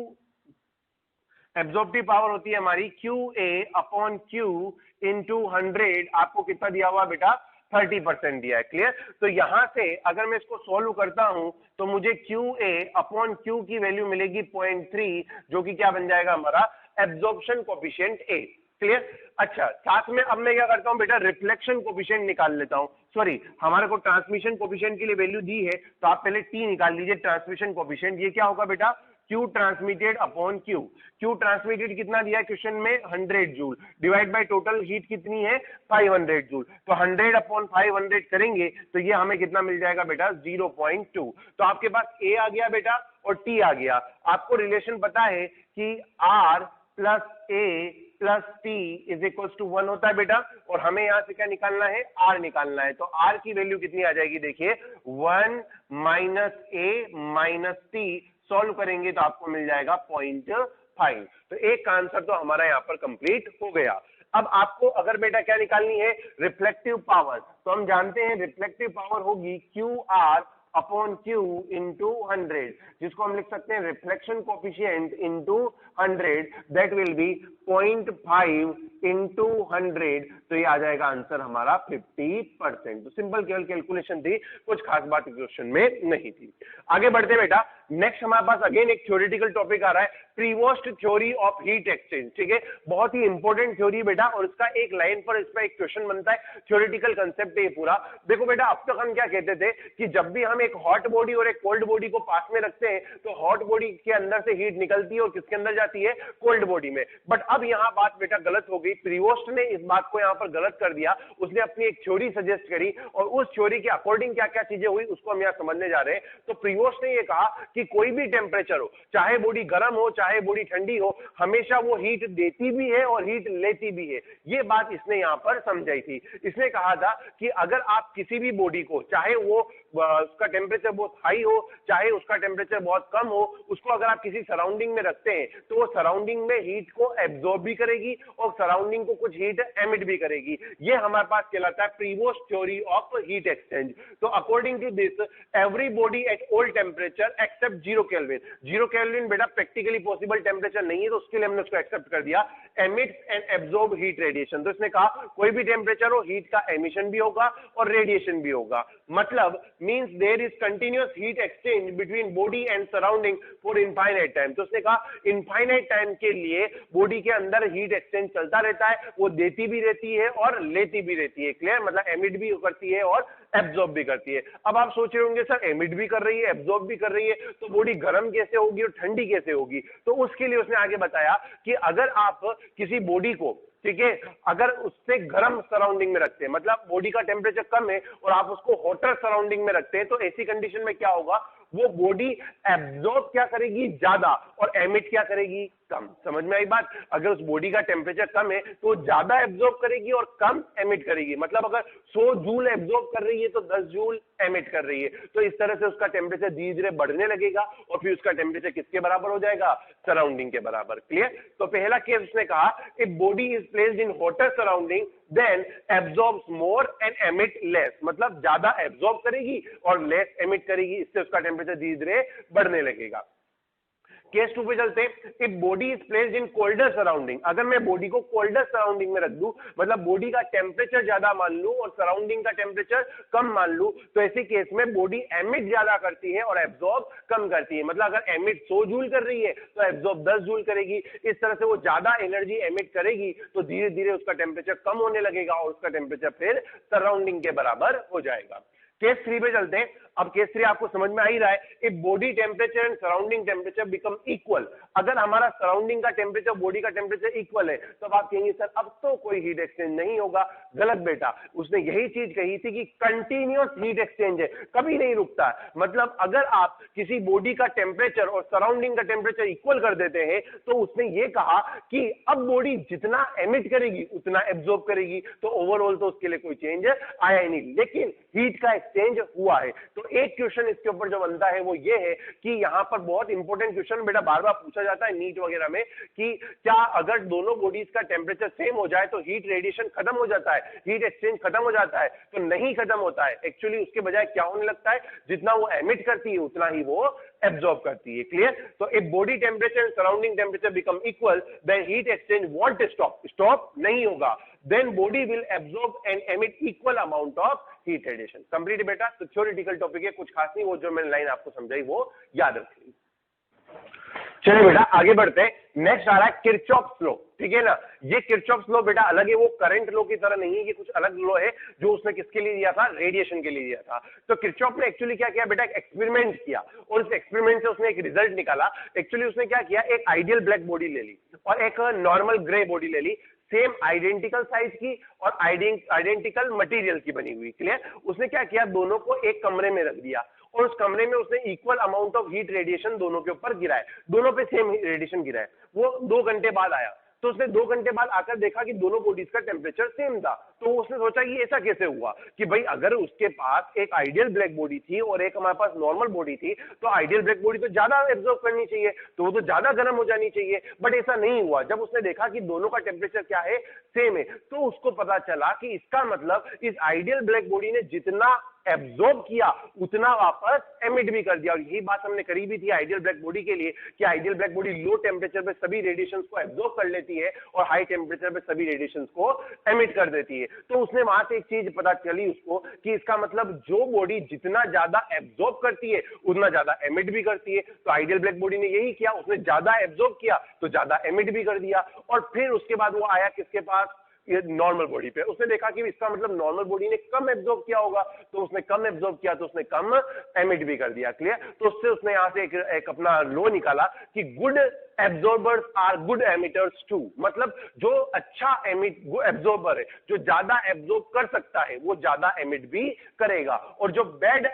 एब्जॉर्प्टिव पावर होती है हमारी QA अपॉन Q इंटू 100। आपको कितना दिया हुआ बेटा, 30% दिया है। क्लियर? तो यहां से अगर मैं इसको सॉल्व करता हूं तो मुझे QA अपॉन Q की वैल्यू मिलेगी 0.3, जो कि क्या बन जाएगा हमारा एब्जॉर्प्शन कोफिशिएंट A। क्लियर? अच्छा, साथ में अब मैं क्या करता हूं बेटा, रिफ्लेक्शन कोफिशिएंट निकाल लेता हूं। सॉरी, हमारे को ट्रांसमिशन कोफिशिएंट के लिए वैल्यू दी है तो आप पहले T निकाल लीजिए, ट्रांसमिशन कोफिशिएंट। ये क्या होगा बेटा, Q transmitted upon Q। Q transmitted कितना दिया है क्वेश्चन में, 100 joule, divide by total heat कितनी है, 500 जूल। तो 100 अपॉन 500 करेंगे तो ये हमें कितना मिल जाएगा बेटा, 0.2। तो आपके पास A आ गया बेटा और T आ गया। आपको रिलेशन पता है कि R plus A plus T is equal to 1 होता है बेटा, और हमें यहां से क्या निकालना है, R निकालना है। तो R की वैल्यू कितनी आ जाएगी, देखिए 1 minus A minus T, solve करेंगे तो आपको मिल जाएगा 0.5। तो एक का आंसर तो हमारा यहाँ पर कंप्लीट हो गया। अब आपको अगर बेटा क्या निकालनी है, रिफ्लेक्टिव पावर, तो हम जानते हैं रिफ्लेक्टिव पावर होगी QR अपॉन क्यू इंटू 100, जिसको हम लिख सकते हैं reflection coefficient into 100, that will be 0.5 into 100, तो ये आ जाएगा आंसर हमारा 50%। तो सिंपल केवल कैलकुलेशन थी, कुछ खास बात क्वेश्चन में नहीं थी। आगे बढ़ते बेटा, नेक्स्ट हमारे पास अगेन एक थ्योरेटिकल टॉपिक आ रहा है, Prevost theory of heat exchange. ठीक है, बहुत ही इंपॉर्टेंट थ्योरी बेटा, और इसका एक लाइन पर इस पर एक क्वेश्चन बनता है, थ्योरेटिकल कंसेप्ट है ये पूरा। देखो बेटा, अब तक हम क्या कहते थे कि जब भी हम एक हॉट बॉडी और एक कोल्ड बॉडी को पास में रखते हैं तो हॉट बॉडी के अंदर से हीट निकलती है और किसके अंदर जाती है, कोल्ड बॉडी में। बट अब यहां बात बेटा गलत हो गई, प्रीवोस्ट ने इस बात को यहां पर गलत कर दिया, उसने अपनी एक थ्योरी सजेस्ट करी और उस थ्योरी के अकॉर्डिंग क्या क्या चीजें हुई उसको हम यहां समझने जा रहे हैं। तो प्रीवोस्ट ने यह कहा कि कोई भी टेम्परेचर हो, चाहे बॉडी गर्म हो चाहे बॉडी ठंडी हो, हमेशा वो हीट देती भी है और हीट लेती भी है। ये बात इसने यहां पर समझाई थी। इसने कहा था कि अगर आप किसी भी बॉडी को, चाहे वो उसका टेम्परेचर बहुत हाई हो चाहे उसका टेम्परेचर बहुत कम हो, उसको अगर आप किसी सराउंडिंग में रखते हैं तो वो सराउंडिंग में हीट को एब्जॉर्ब भी करेगी और सराउंडिंग को कुछ हीट एमिट भी करेगी। ये हमारे पास कहलाता है Prevost theory of heat exchange. तो according to this, every body at all temperature except 0 kelvin, 0 kelvin बेटा प्रैक्टिकली पॉसिबल टेम्परेचर नहीं है, तो उसके लिए हमने उसको एक्सेप्ट कर दिया, emits and absorb heat radiation. तो इसने कहा कोई भी टेम्परेचर हो, हीट का एमिशन भी होगा और रेडिएशन भी होगा। मतलब means there is continuous heat exchange between body and surrounding for infinite time। तो उसने कहा infinite time के लिए बॉडी के अंदर हीट एक्सचेंज चलता रहता है, वो देती भी रहती है और लेती भी रहती है। क्लियर, मतलब एमिट भी करती है और एब्जॉर्ब भी करती है। अब आप सोच रहे होंगे सर एमिट भी कर रही है एब्जॉर्ब भी कर रही है तो बॉडी गर्म कैसे होगी और ठंडी कैसे होगी? तो उसके लिए उसने आगे बताया कि अगर आप किसी बॉडी को, ठीक है, अगर उससे गर्म सराउंडिंग में रखते हैं, मतलब बॉडी का टेम्परेचर कम है और आप उसको हॉटर सराउंडिंग में रखते हैं, तो ऐसी कंडीशन में क्या होगा, वो बॉडी एब्जॉर्ब क्या करेगी ज्यादा और एमिट क्या करेगी कम। समझ में आई बात? अगर उस बॉडी का टेम्परेचर कम है तो ज्यादा एब्जॉर्ब करेगी और कम एमिट करेगी। मतलब अगर 100 जूल एब्जॉर्ब कर रही है तो 10 जूल एमिट कर रही है। तो इस तरह से उसका टेम्परेचर धीरे धीरे बढ़ने लगेगा और फिर उसका टेम्परेचर किसके बराबर हो जाएगा, सराउंडिंग के बराबर। क्लियर? तो पहला केस उसने कहा, if body is placed in hotter surrounding then absorbs more and emit less, मतलब ज्यादा एब्जॉर्ब करेगी और लेस एमिट करेगी, इससे उसका टेम्परेचर धीरे धीरे बढ़ने लगेगा। केस 2 पे चलते हैं, if body is placed in colder surrounding, अगर मैं बॉडी को कोल्डर सराउंडिंग में रख दूं, मतलब बॉडी का टेम्परेचर ज्यादा मान लूं और सराउंडिंग का टेम्परेचर कम मान लूं, तो ऐसी केस में बॉडी एमिट ज्यादा करती है और एब्जॉर्ब कम करती है। मतलब अगर एमिट 100 जूल कर रही है तो एब्जॉर्ब 10 जूल करेगी। इस तरह से वो ज्यादा एनर्जी एमिट करेगी तो धीरे धीरे उसका टेम्परेचर कम होने लगेगा और उसका टेम्परेचर फिर सराउंडिंग के बराबर हो जाएगा। केस 3 पे चलते हैं। अब केस 3 आपको समझ में आ ही रहा है, if body temperature and surrounding temperature become equal, अगर हमारा सराउंडिंग का टेम्परेचर बॉडी का टेम्परेचर इक्वल है तो आप कहेंगे सर अब तो कोई हीट एक्सचेंज नहीं होगा। गलत बेटा, उसने यही चीज कही थी कि कंटिन्यूअस हीट एक्सचेंज है, कभी नहीं रुकता। मतलब अगर आप किसी बॉडी का टेम्परेचर और सराउंडिंग का टेम्परेचर इक्वल कर देते हैं तो उसने ये कहा कि अब बॉडी जितना एमिट करेगी उतना एब्जॉर्ब करेगी, तो ओवरऑल तो उसके लिए कोई चेंज आया ही नहीं, लेकिन हीट का एक्सचेंज हुआ है। तो एक क्वेश्चन इसके ऊपर जो बनता है वो ये है कि यहां पर बहुत इंपॉर्टेंट क्वेश्चन बेटा बार बार पूछा जाता है नीट वगैरह में कि क्या अगर दोनों बॉडीज का टेम्परेचर सेम हो जाए तो हीट रेडिएशन खत्म हो जाता है, हीट एक्सचेंज खत्म हो जाता है? तो नहीं खत्म होता है। एक्चुअली उसके बजाय क्या होने लगता है, जितना वो एमिट करती है उतना ही वो एब्जॉर्ब करती है। क्लियर? तो if body temperature and surrounding temperature become equal then heat exchange won't stop, stop नहीं होगा। Then body will absorb and emit equal amount of heat radiation. Complete बेटा? तो थ्योरेटिकल टॉपिक है, कुछ खास नहीं, वो जो मैंने लाइन आपको समझाई वो याद रखिए। चलिए बेटा आगे बढ़ते हैं। नेक्स्ट आ रहा है किरचॉफ्स लॉ। ठीक है ना, ये किरचॉफ्स लॉ बेटा अलग है, वो करंट लॉ की तरह नहीं है, ये कुछ अलग लॉ है जो उसने किसके लिए दिया था, रेडिएशन के लिए दिया था। तो किरचॉफ ने एक्चुअली क्या किया बेटा, एक एक्सपेरिमेंट किया और उस एक्सपेरिमेंट से उसने एक रिजल्ट निकाला। एक्चुअली उसने क्या किया, एक आइडियल ब्लैक बॉडी ले ली और एक नॉर्मल ग्रे बॉडी ले ली, सेम आइडेंटिकल साइज की और आइडेंटिकल मटेरियल की बनी हुई। क्लियर? उसने क्या किया, दोनों को एक कमरे में रख दिया और उस कमरे में उसने equal amount of heat radiation दोनों के ऊपर गिराए, दोनों पे सेम रेडिएशन गिराए। वो 2 घंटे बाद आया तो उसने 2 घंटे बाद आकर देखा कि दोनों बॉडीज का टेम्परेचर सेम था। तो उसने सोचा कि ऐसा कैसे हुआ कि भाई अगर उसके पास एक आइडियल ब्लैक बॉडी थी और एक हमारे पास नॉर्मल बॉडी थी तो आइडियल ब्लैक बॉडी तो ज्यादा एब्जॉर्ब करनी चाहिए, तो वो तो ज्यादा गर्म हो जानी चाहिए। बट ऐसा नहीं हुआ। जब उसने देखा कि दोनों का टेम्परेचर क्या है, सेम है, तो उसको पता चला कि इसका मतलब इस आइडियल ब्लैक बॉडी ने जितना एब्जॉर्ब किया उतना वापस एमिट भी कर दिया। और यही बात हमने करी भी थी आइडियल ब्लैक बॉडी के लिए कि ideal black body low temperature पे सभी रेडिएशंस को एब्जॉर्ब कर लेती है और हाई टेम्परेचर पे सभी रेडिएशंस को एमिट कर देती है। तो उसने वहां से एक चीज पता चली उसको कि इसका मतलब जो बॉडी जितना ज्यादा एब्जॉर्ब करती है उतना ज्यादा एमिट भी करती है। तो आइडियल ब्लैक बॉडी ने यही किया, उसने ज्यादा एब्जॉर्ब किया तो ज्यादा एमिट भी कर दिया। और फिर उसके बाद वो आया किसके पास, ये नॉर्मल बॉडी पे। उसने देखा कि इसका मतलब नॉर्मल बॉडी ने कम एब्जॉर्ब किया होगा, तो उसने कम एब्जॉर्ब किया तो उसने कम एमिट भी कर दिया। क्लियर? तो उससे उसने यहां से एक अपना लॉ निकाला कि good absorbers are good emitters too. मतलब जो अच्छा एब्जॉर्बर है, जो ज्यादा एब्जॉर्ब कर सकता है, वो ज्यादा एमिट भी करेगा। और जो बैड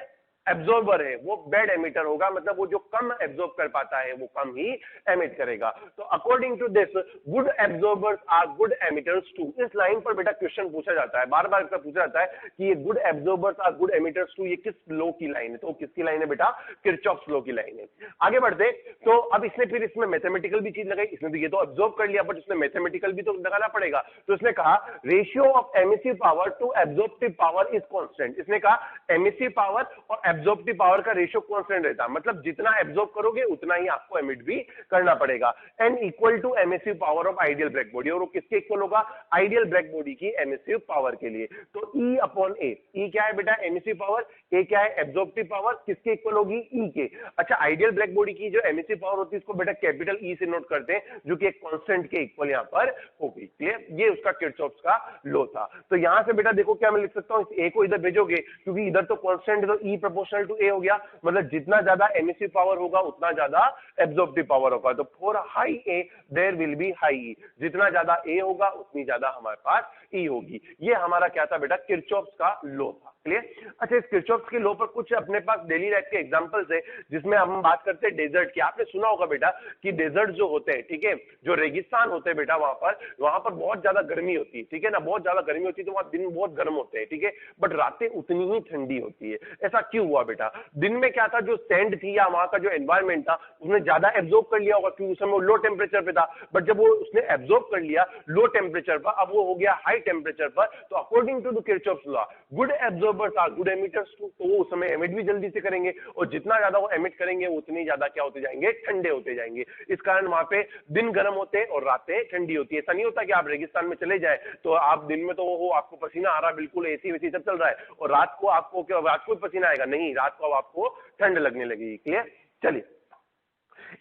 एब्जॉर्बर है वो बैड एमिटर होगा, मतलब वो जो कम एब्जॉर्ब कर पाता है वो कम ही एमिट करेगा। तो according to this good absorbers are good emitters too. इस लाइन पर बेटा क्वेश्चन पूछा जाता है, बार बार इसका पूछा जाता है कि ये good absorbers are good emitters too ये किस लॉ की लाइन है। तो किसकी लाइन है बेटा? किरचॉफ्स लॉ की लाइन है। आगे बढ़ते तो अब इसने फिर इसमें मैथमेटिकल भी चीज लगाई। इसने तो ये तो एब्जॉर्ब कर लिया बट इसमें मैथमेटिकल भी तो लगाना पड़ेगा। तो इसने कहा ratio of emissive power to absorptive power is constant. इसने कहा एमिसिव पावर और एब्जॉर्प्टिव पावर का रेशियो कांस्टेंट रहता है, मतलब जितना एब्जॉर्ब करोगे उतना ही आपको एमिट भी करना पड़ेगा। N equal to emissive power of ideal black body. और वो किसके इक्वल होगा? आइडियल ब्लैक बॉडी की एमिसिव पावर के लिए। तो E अपॉन ए। E क्या है बेटा? Emissive power. ए क्या है? Absorptive power. किसके इक्वल होगी? E के। अच्छा, आइडियल ब्लैक बॉडी की जो एमिसिव पावर होती है इसको बेटा कैपिटल E से नोट करते हैं, जो कि एक कांस्टेंट के इक्वल यहां पर होगी। क्लियर? ये उसका किरचॉफ्स का लॉ था। तो यहां से बेटा देखो क्या मैं लिख सकता हूं, इस ए को इधर भेजोगे क्योंकि इधर तो कांस्टेंट है, तो E प्रोपोर्शनल टू ए हो गया। मतलब जितना ज्यादा एमिसिव पावर होगा उतना ज्यादा एब्जॉर्प्टिव पावर होगा। तो for high A there will be high E. जितना ज्यादा ए होगा उतनी ज्यादा हमारे पास ई होगी। ये हमारा क्या था बेटा? किरचॉफ्स का लॉ था। क्लियर? अच्छा, इस किरचॉफ्स के लॉ पर कुछ अपने पास डेली लाइफ के एग्जांपल्स है जिसमें हम बात करते हैं डेजर्ट की। आपने सुना होगा बेटा कि डेजर्ट जो होते हैं, ठीक है, जो रेगिस्तान होते हैं बेटा, वहां पर बहुत ज्यादा गर्मी होती है, ठीक है ना, बहुत ज्यादा गर्मी होती है, तो वहां दिन बहुत गर्म होते हैं, ठीक है, बट रातें उतनी ही ठंडी होती है। ऐसा क्यों हुआ बेटा? दिन में क्या था, जो सैंड थी या वहां का जो एनवायरमेंट था उसने ज्यादा एब्जॉर्ब कर लिया होगा क्योंकि उस समय लो टेम्परेचर पे था। बट जब वो उसने एब्जॉर्ब कर लिया लो टेम्परेचर पर, अब वो हो गया हाई टेम्परेचर पर, तो according to the Kirchhoff's law good absorbers are good emitters too. तो वो उस समय एमिट भी जल्दी से करेंगे और जितना ज्यादा वो एमिट करेंगे उतनी ज्यादा क्या होते जाएंगे? ठंडे होते जाएंगे। इस कारण वहां पे दिन गर्म होते हैं और रातें ठंडी होती है। ऐसा नहीं होता कि आप रेगिस्तान में चले जाए तो आप दिन में तो वो आपको पसीना आ रहा, बिल्कुल एसी वेसी सब चल रहा है, और रात को आपको क्या, रात को पसीना आएगा? नहीं, रात को आपको ठंड लगने लगेगी। क्लियर? चलिए,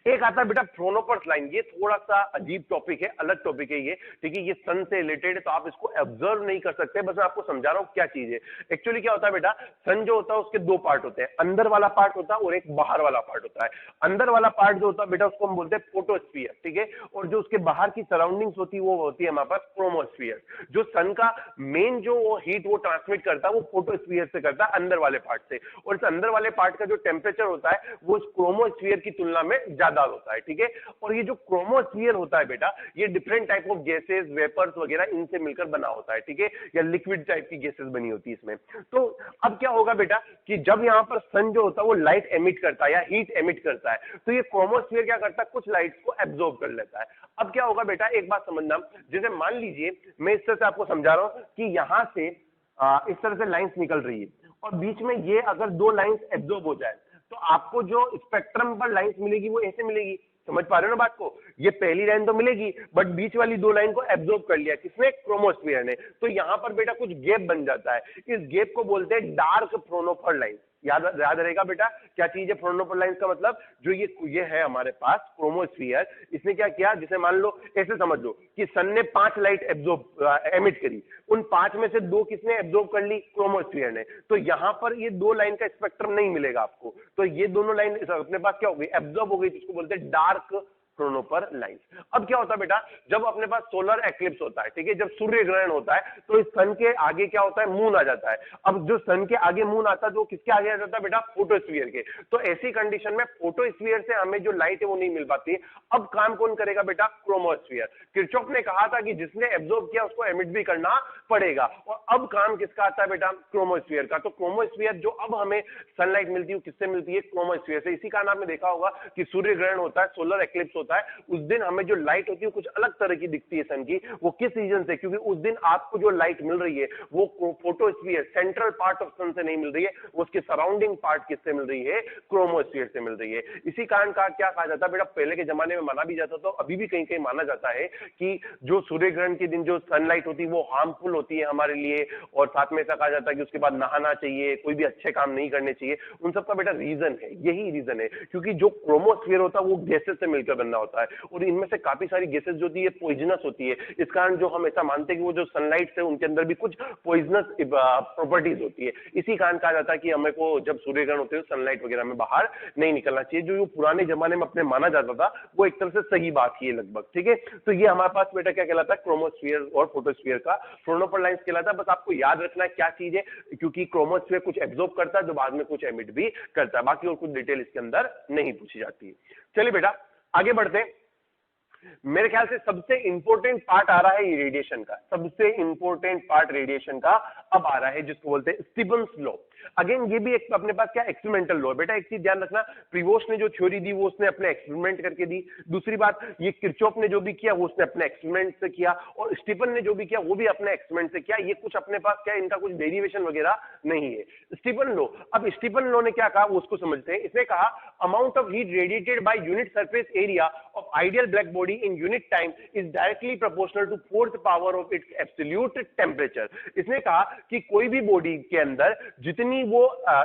एक आता है बेटा फ्रोनोपर्स लाइन। ये थोड़ा सा अजीब टॉपिक है, अलग टॉपिक है ये, ठीक है, ये सन से रिलेटेड है, तो आप इसको ऑब्जर्व नहीं कर सकते, बस मैं आपको समझा रहा हूं क्या चीज है। एक्चुअली क्या होता है बेटा, सन जो होता है उसके दो पार्ट होते हैं, अंदर वाला पार्ट होता है और एक बाहर वाला पार्ट होता है। अंदर वाला पार्ट जो होता है बेटा उसको हम बोलते हैं फोटोस्फीयर, ठीक है, और जो उसके बाहर की सराउंडिंग्स होती है वो होती है हमारे पास क्रोमोस्फीयर। जो सन का मेन जो वो हीट वो ट्रांसमिट करता है वो फोटोस्फीयर से करता है, अंदर वाले पार्ट से। और इस अंदर वाले पार्ट का जो टेम्परेचर होता है वो क्रोमोस्फीयर की तुलना में ज्यादा होता है, ठीक है। और ये जो क्रोमोस्फीयर होता है बेटा, ये different type of gases, vapours वगैरह इनसे मिलकर बना होता है, ठीक है, या लिक्विड टाइप की गैसेस बनी होती है इसमें। तो अब क्या होगा बेटा कि जब यहां पर सन जो होता है वो लाइट एमिट करता है या हीट एमिट करता है, तो ये क्रोमोस्फीयर क्या करता है, कुछ लाइट्स को एब्जॉर्ब कर लेता है। अब क्या होगा बेटा, एक बात समझना, जैसे मान लीजिए मैं इस तरह से आपको समझा रहा हूं कि यहां से इस तरह से लाइंस निकल रही है और बीच में ये अगर दो लाइंस एब्जॉर्ब हो जाए तो आपको जो स्पेक्ट्रम पर लाइंस मिलेगी वो ऐसे मिलेगी। समझ पा रहे हो ना बात को? ये पहली लाइन तो मिलेगी बट बीच वाली दो लाइन को एब्जॉर्ब कर लिया किसने? क्रोमोस्फीयर ने। तो यहां पर बेटा कुछ गैप बन जाता है, इस गैप को बोलते हैं डार्क फ्रोनोफर लाइन। याद रहेगा बेटा क्या चीज है फ्रोनोफर लाइन का मतलब? जो ये है हमारे पास क्रोमोस्फीयर, इसने क्या किया, जैसे मान लो ऐसे समझ लो कि सन ने 5 लाइट एब्जॉर्ब एमिट करी, उन 5 में से 2 किसने एब्जॉर्ब कर ली? क्रोमोस्फीयर ने। तो यहां पर ये 2 लाइन का स्पेक्ट्रम नहीं मिलेगा आपको, तो ये दोनों लाइन अपने पास क्या हो गई? एब्जॉर्ब हो गई, जिसको बोलते हैं डार्क फ्रोनोफर लाइंस। अब क्या होता है बेटा, जब अपने पास सोलर एक्लिप्स होता है, ठीक है, जब सूर्य ग्रहण होता है तो इस सन के आगे क्या होता है? मून आ जाता है। अब जो सन के आगे मून आता है तो किसके आगे आ जाता है बेटा? फोटोस्फीयर के। तो ऐसी कंडीशन में फोटोस्फीयर से हमें जो लाइट है वो नहीं मिल पाती। अब काम कौन करेगा बेटा? क्रोमोस्फीयर। किरचॉफ ने कहा था कि जिसने एब्जॉर्ब किया उसको एमिट भी करना पड़ेगा, और अब काम किसका आता है बेटा? क्रोमोस्फीयर का। तो क्रोमोस्फीयर जो अब हमें सनलाइट मिलती है किससे मिलती है? क्रोमोस्फीयर से। इसी कारण आपने देखा होगा कि सूर्य ग्रहण होता है, सोलर एक्लिप्स होता है उस दिन हमें जो लाइट होती है कुछ अलग तरह की दिखती है सन की। वो किस रीजन से? क्योंकि उस दिन आपको जो लाइट मिल रही है वो फोटोस्फीयर सेंट्रल पार्ट ऑफ सन से नहीं मिल रही है, उसके सराउंडिंग पार्ट किससे मिल रही है? क्रोमोस्फीयर से मिल रही है। इसी कारण का क्या कहा जाता है बेटा, पहले के जमाने में माना भी जाता था, अभी भी कहीं कहीं माना जाता है कि जो सूर्य ग्रहण के दिन जो सनलाइट होती है वो हार्मफुल होती है हमारे लिए, और साथ में ऐसा कहा जाता है कि उसके बाद नहाना चाहिए, कोई भी अच्छे काम नहीं करने चाहिए। उन सबका बेटा रीजन है, यही रीजन है, क्योंकि जो क्रोमोस्फीयर होता है वो गैसेस से मिलकर बनना होता है, और इनमें से काफी सारी गैसेस जो होती है पॉइजनस होती है। इस कारण जो हम ऐसा मानते हैं कि वो जो सनलाइट है उनके अंदर भी कुछ पॉइजनस प्रॉपर्टीज होती है। इसी कारण कहा जाता है कि हमें को जब सूर्य ग्रहण होते हैं सनलाइट वगैरह में बाहर नहीं निकलना चाहिए। जो पुराने जमाने में अपने माना जाता था वो एक तरह से सही बात ही है लगभग, ठीक है। तो ये हमारे पास बेटा क्या कहलाता है? क्रोमोस्फीयर और फोटोस्फीयर का फ्रोनोफर लाइंस कहलाता है। बस आपको याद रखना है क्या चीज है, क्योंकि क्रोमोस्फीयर कुछ एब्जॉर्ब करता है जो बाद में कुछ एमिट भी करता है, बाकी और कुछ डिटेल इसके अंदर नहीं पूछी जाती है। चलिए बेटा आगे बढ़ते हैं। मेरे ख्याल से सबसे इंपॉर्टेंट पार्ट आ रहा है ये रेडिएशन का, सबसे इंपॉर्टेंट पार्ट रेडिएशन का अब आ रहा है जिसको बोलते हैं स्टीफन्स लॉ। अगेन ये भी एक अपने पास क्या एक्सपेरिमेंटल लॉ है बेटा। एक चीज ध्यान रखना, प्रिवोस्ट ने जो थ्योरी दी वो उसने अपने एक्सपेरिमेंट करके दी। दूसरी बात, ये किरचॉफ ने जो भी किया वो उसने अपने एक्सपेरिमेंट से किया, और स्टीफन ने जो भी किया वो भी अपने एक्सपेरिमेंट से किया। ये कुछ अपने पास क्या, इनका कुछ डेरिवेशन वगैरह नहीं है। स्टीफन लॉ, अब स्टीफन लॉ ने क्या कहा वो उसको समझते हैं। इसने कहा amount of heat radiated by unit surface area of ideal black body in unit time is directly proportional to fourth power of its absolute temperature। इसने कहा कि कोई भी बॉडी के अंदर जितनी वो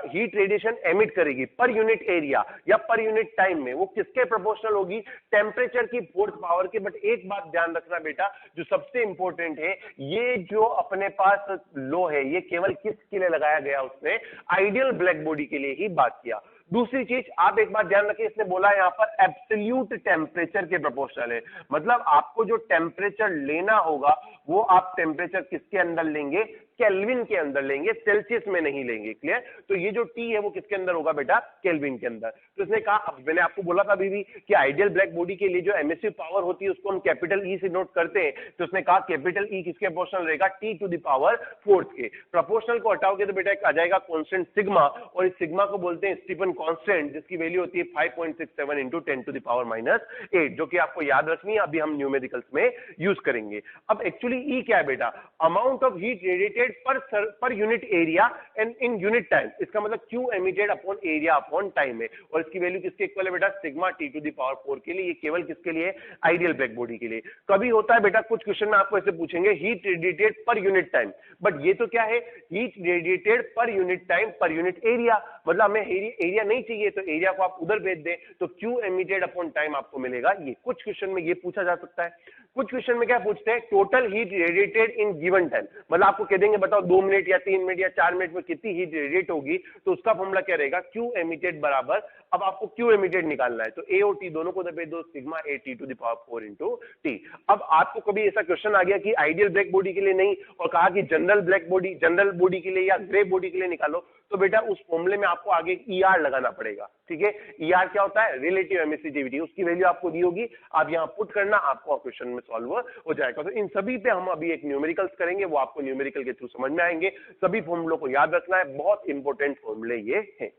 हीट रेडिएशन एमिट करेगी पर यूनिट एरिया या पर यूनिट टाइम में, वो किसके प्रोपोर्शनल होगी? टेम्परेचर की फोर्थ पावर के। बट एक बात ध्यान रखना बेटा, जो सबसे इंपॉर्टेंट है, ये जो अपने पास लॉ है ये केवल किसके लिए लगाया गया? उसने आइडियल ब्लैक बॉडी के लिए ही बात किया। दूसरी चीज आप एक बात ध्यान रखिए, इसने बोला यहां पर एब्सोल्यूट टेम्परेचर के प्रोपोर्शनल है, मतलब आपको जो टेम्परेचर लेना होगा वो आप टेम्परेचर किसके अंदर लेंगे? केल्विन के अंदर लेंगे, सेल्सियस में नहीं लेंगे। क्लियर? तो ये जो टी है वो किसके अंदर होगा बेटा? केल्विन के अंदर। तो इसने कहा, अब मैंने आपको बोला था अभी भी कि आइडियल ब्लैक बॉडी के लिए जो एमिसिव पावर होती है उसको हम कैपिटल ई से नोट करते हैं। तो उसने कहा कैपिटल ई किसके प्रोपोर्शनल रहेगा? T to the power fourth के। प्रोपोर्शनल को हटाओगे तो बेटा एक आ जाएगा कांस्टेंट सिग्मा, और इस सिग्मा को बोलते हैं स्टीफन कांस्टेंट, जिसकी वैल्यू होती है 5.67 इंटू 10 टू द पावर -8, जो कि आपको याद रखनी है, अभी हम न्यूमेरिकल्स में यूज करेंगे। अब एक्चुअली ई क्या है बेटा? Amount of heat radiated per unit area and in unit time. इसका मतलब Q emitted upon area upon time है, और इसकी वैल्यू किसके इक्वल है बेटा? Sigma T to the power 4 के लिए। ये केवल किसके लिए? आइडियल ब्लैक बॉडी के लिए। कभी होता है बेटा कुछ क्वेश्चन में आपको ऐसे पूछेंगे heat radiated per unit time, but ये तो क्या है? Heat radiated per unit time पर यूनिट एरिया, मतलब हमें एरिया नहीं चाहिए तो एरिया को आप उधर भेज दें, तो क्यू एमिटेड अपॉन टाइम आपको मिलेगा। ये कुछ क्वेश्चन में ये पूछा जा सकता है। कुछ क्वेश्चन में क्या पूछते हैं? Total heat radiated in given time, मतलब आपको कह देंगे बताओ 2 मिनट या 3 मिनट या 4 मिनट में कितनी हीट रेडिएट होगी, तो उसका फॉर्मूला क्या रहेगा? क्यू एमिटेड बराबर, अब आपको क्यू एमिटेड निकालना है तो ए और टी दोनों को दबे दो, sigma A T to the power 4 into T. अब आपको कभी ऐसा क्वेश्चन आ गया कि आइडियल ब्लैक बॉडी के लिए नहीं और कहा कि general black body, general body के लिए या ग्रे बॉडी के लिए निकालो, तो बेटा उस फॉर्मूले में आपको आगे ईआर लगाना पड़ेगा। ठीक है, ईआर क्या होता है? Relative emissivity. उसकी वैल्यू आपको दी होगी, आप यहां पुट करना, आपको क्वेश्चन में सॉल्व हो जाएगा। तो इन सभी पे हम अभी एक न्यूमेरिकल्स करेंगे, वो आपको न्यूमेरिकल के थ्रू समझ में आएंगे। सभी फॉर्मूलों को याद रखना है, बहुत इंपॉर्टेंट फॉर्मूले ये हैं।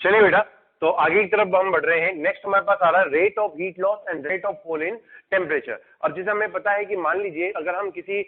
चलिए बेटा, तो आगे की तरफ हम बढ़ रहे हैं। नेक्स्ट हमारे पास आ रहा है rate of heat loss and rate of fall in temperature. और जैसे हमें पता है कि मान लीजिए अगर हम किसी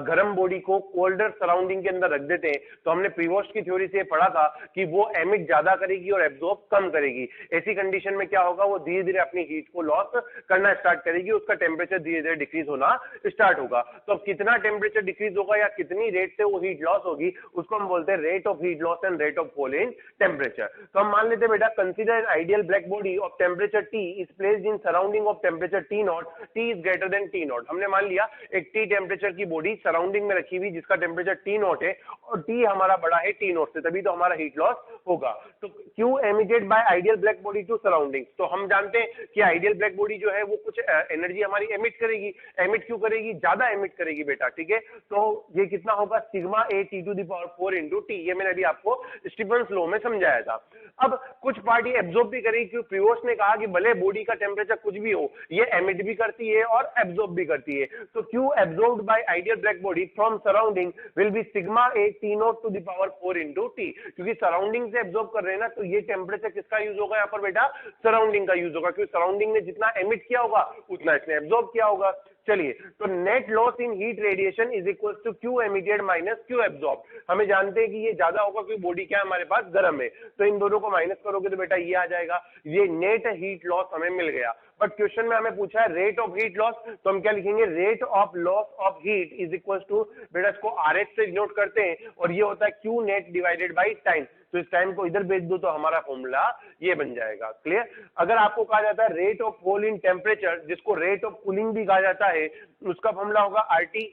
गर्म बॉडी को कोल्डर सराउंडिंग के अंदर रख देते हैं, तो हमने प्रीवोस्ट की थ्योरी से पढ़ा था कि वो एमिट ज्यादा करेगी और एब्जॉर्ब कम करेगी। ऐसी कंडीशन में क्या होगा? वो धीरे धीरे अपनी हीट को लॉस करना स्टार्ट करेगी, उसका टेम्परेचर धीरे धीरे डिक्रीज होना स्टार्ट होगा। तो अब कितना टेम्परेचर डिक्रीज होगा या कितनी रेट से वो हीट लॉस होगी, उसको हम बोलते हैं rate of heat loss and rate of fall in temperature. तो हम मान लेते हैं बेटा, consider ideal black body of temperature T is placed in surrounding of temperature T not, T is greater than T not. हमने मान लिया एक T टेम्परेचर की बॉडी सराउंडिंग में रखी हुई जिसका टेम्परेचर T नॉट है और T हमारा बड़ा है T नॉट से, तभी तो हमारा हीट लॉस होगा। तो Q emitted by ideal black body to surrounding, तो हम जानते हैं कि आइडियल ब्लैक बॉडी जो है वो कुछ एनर्जी हमारी एमिट करेगी। एमिट क्यों करेगी? ज्यादा एमिट करेगी बेटा। ठीक है, तो ये कितना होगा? Sigma A T to the power 4 into T. ये मैंने अभी आपको स्टीफन्स लॉ में समझाया था। अब कुछ पार्टी एब्जॉर्ब भी करेगी, क्योंकि प्रीवोस्ट ने कहा कि भले बॉडी का टेम्परेचर कुछ भी हो, ये एमिट भी करती है और एब्जॉर्ब भी करती है। तो Q absorbed by ideal black body from surrounding will be sigma A T0 to the power 4 into T, क्योंकि सराउंडिंग से एब्जॉर्ब कर रहे हैं ना, तो ये टेम्परेचर किसका यूज होगा यहाँ पर बेटा, सराउंडिंग का यूज होगा, क्योंकि सराउंडिंग ने जितना एमिट किया होगा उतना इसने एब्जॉर्ब किया होगा। चलिए, तो net loss in heat radiation is equal to Q emitted minus Q absorb. हमें जानते हैं कि ये ज्यादा होगा क्योंकि बॉडी क्या है हमारे पास, गर्म है, तो इन दोनों को माइनस करोगे तो बेटा ये आ जाएगा, ये नेट हीट लॉस हमें मिल गया। बट क्वेश्चन में हमें पूछा है रेट ऑफ हीट लॉस, तो हम क्या लिखेंगे, rate of loss of heat is equal to, बेटा इसको RH से डिनोट करते हैं और ये होता है Q net divided by time. तो इस टाइम को इधर भेज दो तो हमारा फॉर्मूला ये बन जाएगा। क्लियर। अगर आपको कहा जाता है rate of fall in temperature, जिसको रेट ऑफ कूलिंग भी कहा जाता है, उसका फॉर्मूला होगा RT,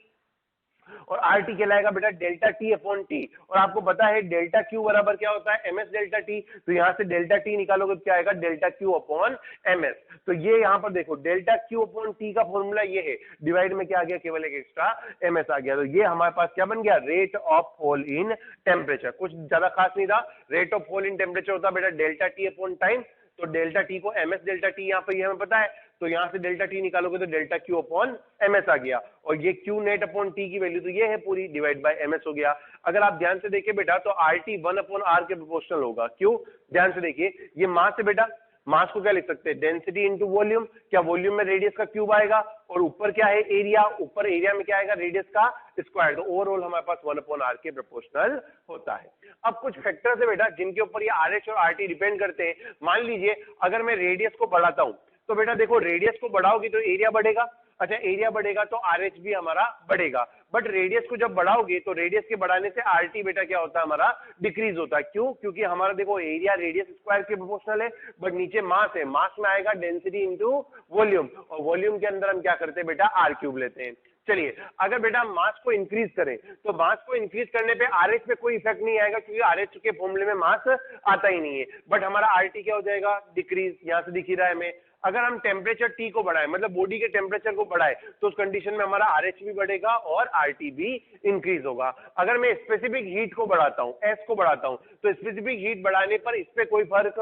और RT कहलाएगा बेटा डेल्टा T अपॉन T। और आपको पता है डेल्टा Q बराबर क्या होता है, MS डेल्टा T। तो यहां से डेल्टा T निकालोगे तो क्या आएगा, डेल्टा Q अपॉन MS। तो ये यहां पर देखो डेल्टा Q अपॉन T का फॉर्मूला ये है, डिवाइड में क्या आ गया, केवल एक एक्स्ट्रा MS आ गया। तो ये हमारे पास क्या बन गया, rate of fall in temperature. कुछ ज्यादा खास नहीं था, rate of fall in temperature होता है बेटा डेल्टा T अपॉन टाइम। तो डेल्टा T को MS डेल्टा T यहाँ पर ये हमें पता है, तो यहां से डेल्टा T निकालोगे तो डेल्टा Q अपॉन MS आ गया, और ये Q नेट अपॉन T की वैल्यू तो ये है पूरी, डिवाइड बाय MS हो गया। अगर आप ध्यान से देखिए बेटा तो RT 1 अपॉन R के प्रोपोर्शनल होगा। क्यों, ध्यान से देखिए, ये मास है बेटा, मास को क्या लिख सकते हैं, डेंसिटी इंटू वॉल्यूम। क्या वॉल्यूम में रेडियस का क्यूब आएगा, और ऊपर क्या है, एरिया, ऊपर एरिया में क्या आएगा, रेडियस का स्क्वायर। तो ओवरऑल हमारे पास 1 अपॉन R के प्रोपोर्शनल होता है। अब कुछ फैक्टर्स है बेटा जिनके ऊपर ये RH और RT डिपेंड करते हैं। मान लीजिए अगर मैं रेडियस को बढ़ाता हूं, तो बेटा देखो रेडियस को बढ़ाओगी तो एरिया बढ़ेगा, अच्छा एरिया बढ़ेगा तो RH भी हमारा बढ़ेगा। बट रेडियस को जब बढ़ाओगे तो रेडियस के बढ़ाने से RT बेटा क्या होता है, हमारा डिक्रीज होता है। क्यों, क्योंकि हमारा देखो एरिया रेडियस स्क्वायर के प्रोपोर्शनल है, बट नीचे मास है, मास में आएगा डेंसिटी इंटू वॉल्यूम, और वॉल्यूम के अंदर हम क्या करते हैं बेटा, R क्यूब लेते हैं। चलिए, अगर बेटा मास को इंक्रीज करें तो मास को इंक्रीज करने पे RH पे कोई इफेक्ट नहीं आएगा, क्योंकि RH के फॉर्मूले में मास आता ही नहीं है। बट हमारा RT क्या हो जाएगा, डिक्रीज, यहां से दिख ही रहा है हमें। अगर हम टेम्परेचर T को बढ़ाएं, मतलब बॉडी के टेम्परेचर को बढ़ाएं, तो उस कंडीशन में हमारा RH भी बढ़ेगा और RT भी इंक्रीज होगा। अगर मैं स्पेसिफिक हीट को बढ़ाता हूं, S को बढ़ाता हूं, तो स्पेसिफिक हीट बढ़ाने पर इस पे कोई फर्क